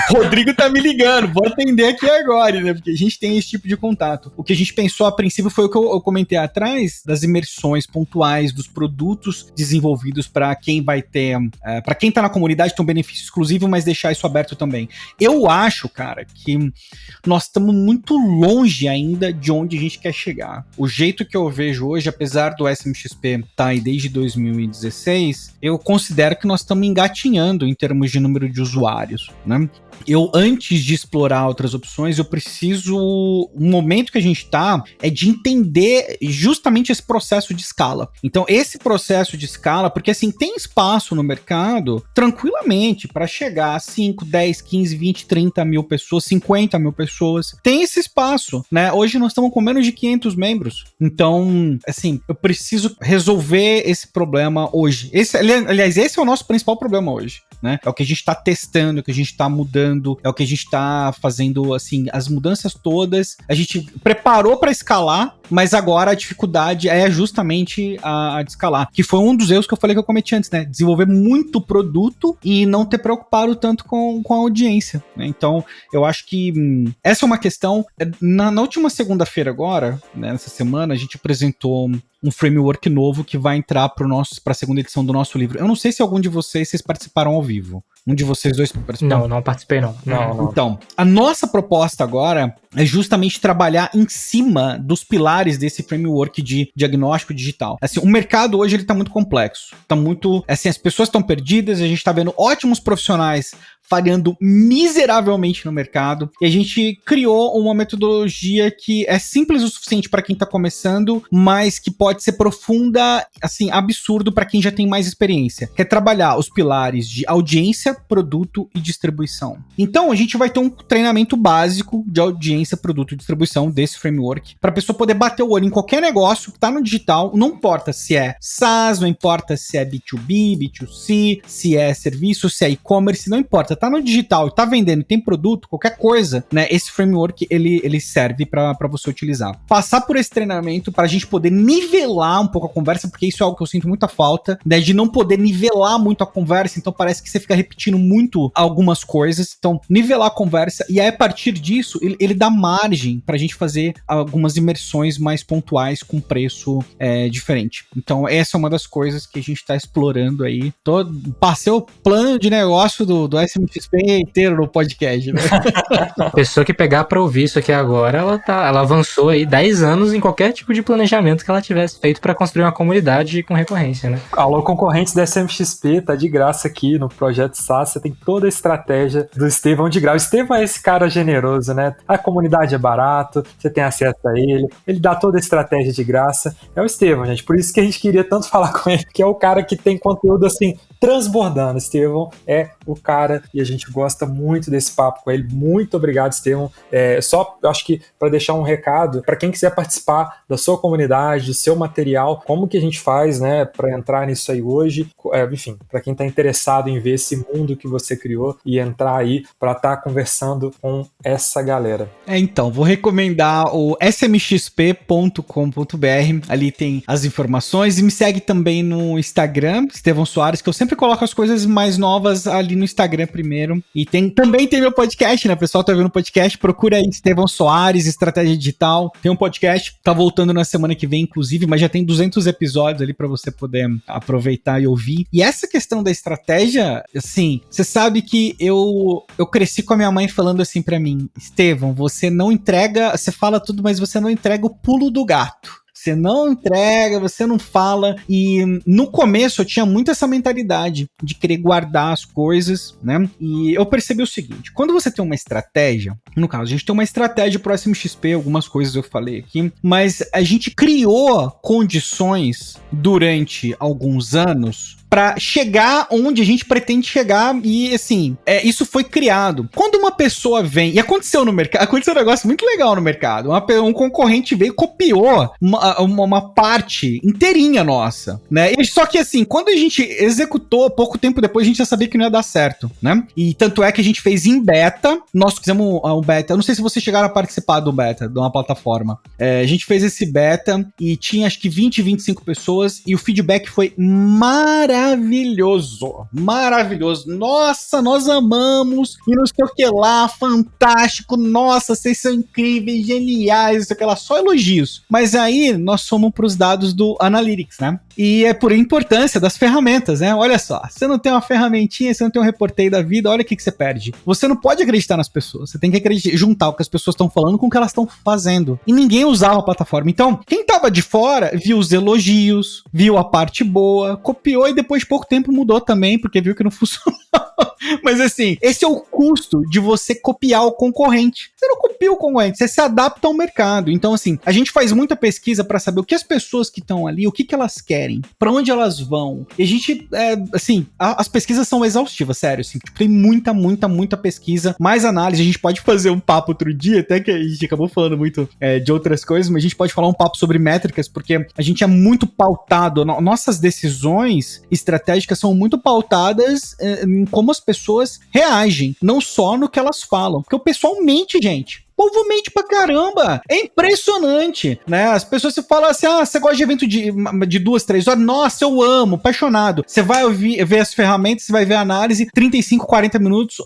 Rodrigo tá me ligando, vou atender aqui agora, né? Porque a gente tem esse tipo de contato. O que a gente pensou a princípio foi o que eu comentei atrás, das imersões pontuais, dos produtos desenvolvidos para quem vai ter, para quem tá na comunidade ter um benefício exclusivo, mas deixar isso aberto também. Eu acho, cara, que nós estamos muito longe ainda de onde a gente quer chegar. O jeito que eu vejo hoje, apesar do SMXP tá aí desde 2016, eu considero que nós estamos engatinhando em termos de número de usuários, né? Eu, antes de explorar outras opções, eu preciso... O momento que a gente tá é de entender justamente esse processo de escala. Então, esse processo de escala, porque assim, tem espaço no mercado, tranquilamente, para chegar a 5, 10, 15, 20, 30 mil pessoas, 50 mil pessoas. Tem esse espaço, né? Hoje nós estamos com menos de 500 membros. Então, assim, eu preciso resolver esse problema hoje. Aliás, esse é o nosso principal problema hoje, né? É o que a gente tá testando, é o que a gente tá mudando, é o que a gente tá fazendo, assim, as mudanças todas. A gente preparou para escalar, mas agora a dificuldade é justamente a de escalar, que foi um dos erros que eu falei que eu cometi antes, né? Desenvolver muito produto e não ter preocupado tanto com a audiência, né? Então, eu acho que essa é uma questão. Na última segunda-feira agora, né, nessa semana, a gente apresentou um framework novo que vai entrar para a segunda edição do nosso livro. Eu não sei se algum de vocês participaram ao vivo. Um de vocês dois participaram? Não participei, não. Então, a nossa proposta agora é justamente trabalhar em cima dos pilares desse framework de diagnóstico digital. Assim, o mercado hoje ele tá muito complexo. Tá muito... Assim, as pessoas estão perdidas, a gente tá vendo ótimos profissionais falhando miseravelmente no mercado. E a gente criou uma metodologia que é simples o suficiente para quem tá começando, mas que pode ser profunda, assim, absurdo para quem já tem mais experiência. Que é trabalhar os pilares de audiência, produto e distribuição. Então, a gente vai ter um treinamento básico de audiência, produto e distribuição desse framework, para a pessoa poder bater o olho em qualquer negócio que tá no digital, não importa se é SaaS, não importa se é B2B, B2C, se é serviço, se é e-commerce, não importa, tá no digital e tá vendendo, tem produto, qualquer coisa, né? Esse framework, ele serve para você utilizar. Passar por esse treinamento para a gente poder nivelar um pouco a conversa, porque isso é algo que eu sinto muita falta, né? De não poder nivelar muito a conversa, então parece que você fica repetindo muito algumas coisas, então nivelar a conversa, e aí a partir disso, ele dá margem pra gente fazer algumas imersões mais pontuais com preço diferente. Então essa é uma das coisas que a gente tá explorando aí. Passei o plano de negócio do SMXP inteiro no podcast, né? A pessoa que pegar pra ouvir isso aqui agora, ela avançou aí 10 anos em qualquer tipo de planejamento que ela tivesse feito pra construir uma comunidade com recorrência, né? Alô, concorrentes da SMXP, tá de graça aqui no Projeto SaaS, você tem toda a estratégia do Estevam de graça. O Estevam é esse cara generoso, né? A comunidade é barato, você tem acesso a ele dá toda a estratégia de graça. É o Estevam, gente, por isso que a gente queria tanto falar com ele, que é o cara que tem conteúdo assim, transbordando. Estevam é o cara e a gente gosta muito desse papo com ele. Muito obrigado, Estevam. Só, eu acho que para deixar um recado, para quem quiser participar da sua comunidade, do seu material, como que a gente faz, né, para entrar nisso aí hoje, enfim, para quem está interessado em ver esse mundo que você criou e entrar aí para estar conversando com essa galera. Então, vou recomendar o smxp.com.br, ali tem as informações, e me segue também no Instagram, Estevam Soares, que eu sempre coloco as coisas mais novas ali no Instagram primeiro, e também tem meu podcast, né, pessoal, tá vendo o podcast, procura aí Estevam Soares, Estratégia Digital, tem um podcast, tá voltando na semana que vem, inclusive, mas já tem 200 episódios ali para você poder aproveitar e ouvir. E essa questão da estratégia, assim, você sabe que eu cresci com a minha mãe falando assim pra mim, Estevam, você não entrega, você fala tudo, mas você não entrega o pulo do gato. Você não entrega, você não fala. E no começo eu tinha muito essa mentalidade de querer guardar as coisas, né? E eu percebi o seguinte, quando você tem uma estratégia, no caso, a gente tem uma estratégia pro SMXP, algumas coisas eu falei aqui, mas a gente criou condições durante alguns anos pra chegar onde a gente pretende chegar e, assim, isso foi criado. Quando uma pessoa vem, e aconteceu no mercado, aconteceu um negócio muito legal no mercado, um concorrente veio e copiou uma parte inteirinha nossa, né? Só que, assim, quando a gente executou, pouco tempo depois a gente já sabia que não ia dar certo, né? E tanto é que a gente fez em beta, nós fizemos um beta, eu não sei se vocês chegaram a participar do beta, de uma plataforma. A gente fez esse beta e tinha acho que 20, 25 pessoas e o feedback foi maravilhoso. Maravilhoso. Nossa, nós amamos e não sei o que lá, fantástico. Nossa, vocês são incríveis, geniais, não sei o que lá, só elogios. Mas aí nós fomos para os dados do Analytics, né? E é por importância das ferramentas, né? Olha só, você não tem uma ferramentinha, você não tem um reporteio da vida, olha o que você perde. Você não pode acreditar nas pessoas, você tem que juntar o que as pessoas estão falando com o que elas estão fazendo. E ninguém usava a plataforma. Então, quem tava de fora viu os elogios, viu a parte boa, copiou e depois de pouco tempo mudou também, porque viu que não funcionou. Mas assim, esse é o custo de você copiar o concorrente. Você não copia o concorrente, você se adapta ao mercado. Então assim, a gente faz muita pesquisa para saber o que as pessoas que estão ali, o que elas querem, para onde elas vão. E a gente, assim, as pesquisas são exaustivas, sério, assim, tipo, tem muita pesquisa, mais análise. A gente pode fazer um papo outro dia, até que a gente acabou falando muito de outras coisas, mas a gente pode falar um papo sobre métricas, porque a gente é muito pautado, nossas decisões estratégicas são muito pautadas em como as pessoas reagem, não só no que elas falam, porque o pessoal mente, gente. O povo mente pra caramba. É impressionante, né? As pessoas se falam assim, você gosta de evento de 2, 3 horas? Nossa, eu amo, apaixonado. Você vai ver as ferramentas, você vai ver a análise, 35, 40 minutos,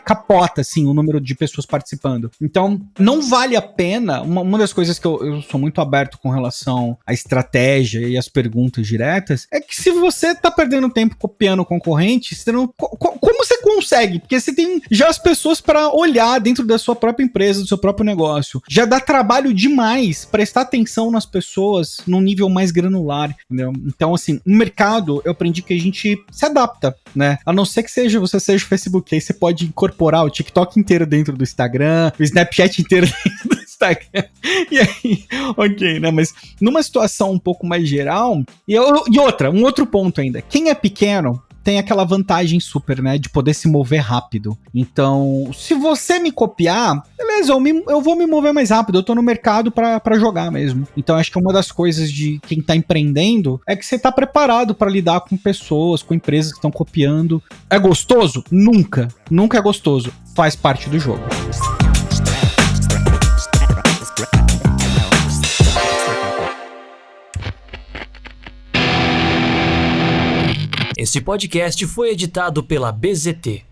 capota, assim, o número de pessoas participando. Então, não vale a pena. Uma das coisas que eu sou muito aberto com relação à estratégia e às perguntas diretas, é que se você tá perdendo tempo copiando o concorrente, você não... Como você consegue? Porque você tem já as pessoas para olhar dentro da sua própria empresa, do seu próprio negócio. Já dá trabalho demais prestar atenção nas pessoas num nível mais granular, entendeu? Então, assim, no mercado, eu aprendi que a gente se adapta, né? A não ser que você seja o Facebook, aí você pode incorporar o TikTok inteiro dentro do Instagram, o Snapchat inteiro dentro do Instagram. E aí, ok, né? Mas numa situação um pouco mais geral, um outro ponto ainda, quem é pequeno tem aquela vantagem super, né, de poder se mover rápido. Então, se você me copiar, beleza, eu vou me mover mais rápido, eu tô no mercado pra jogar mesmo. Então, acho que uma das coisas de quem tá empreendendo é que você tá preparado pra lidar com pessoas, com empresas que estão copiando. É gostoso? Nunca. Nunca é gostoso. Faz parte do jogo. Esse podcast foi editado pela BZT.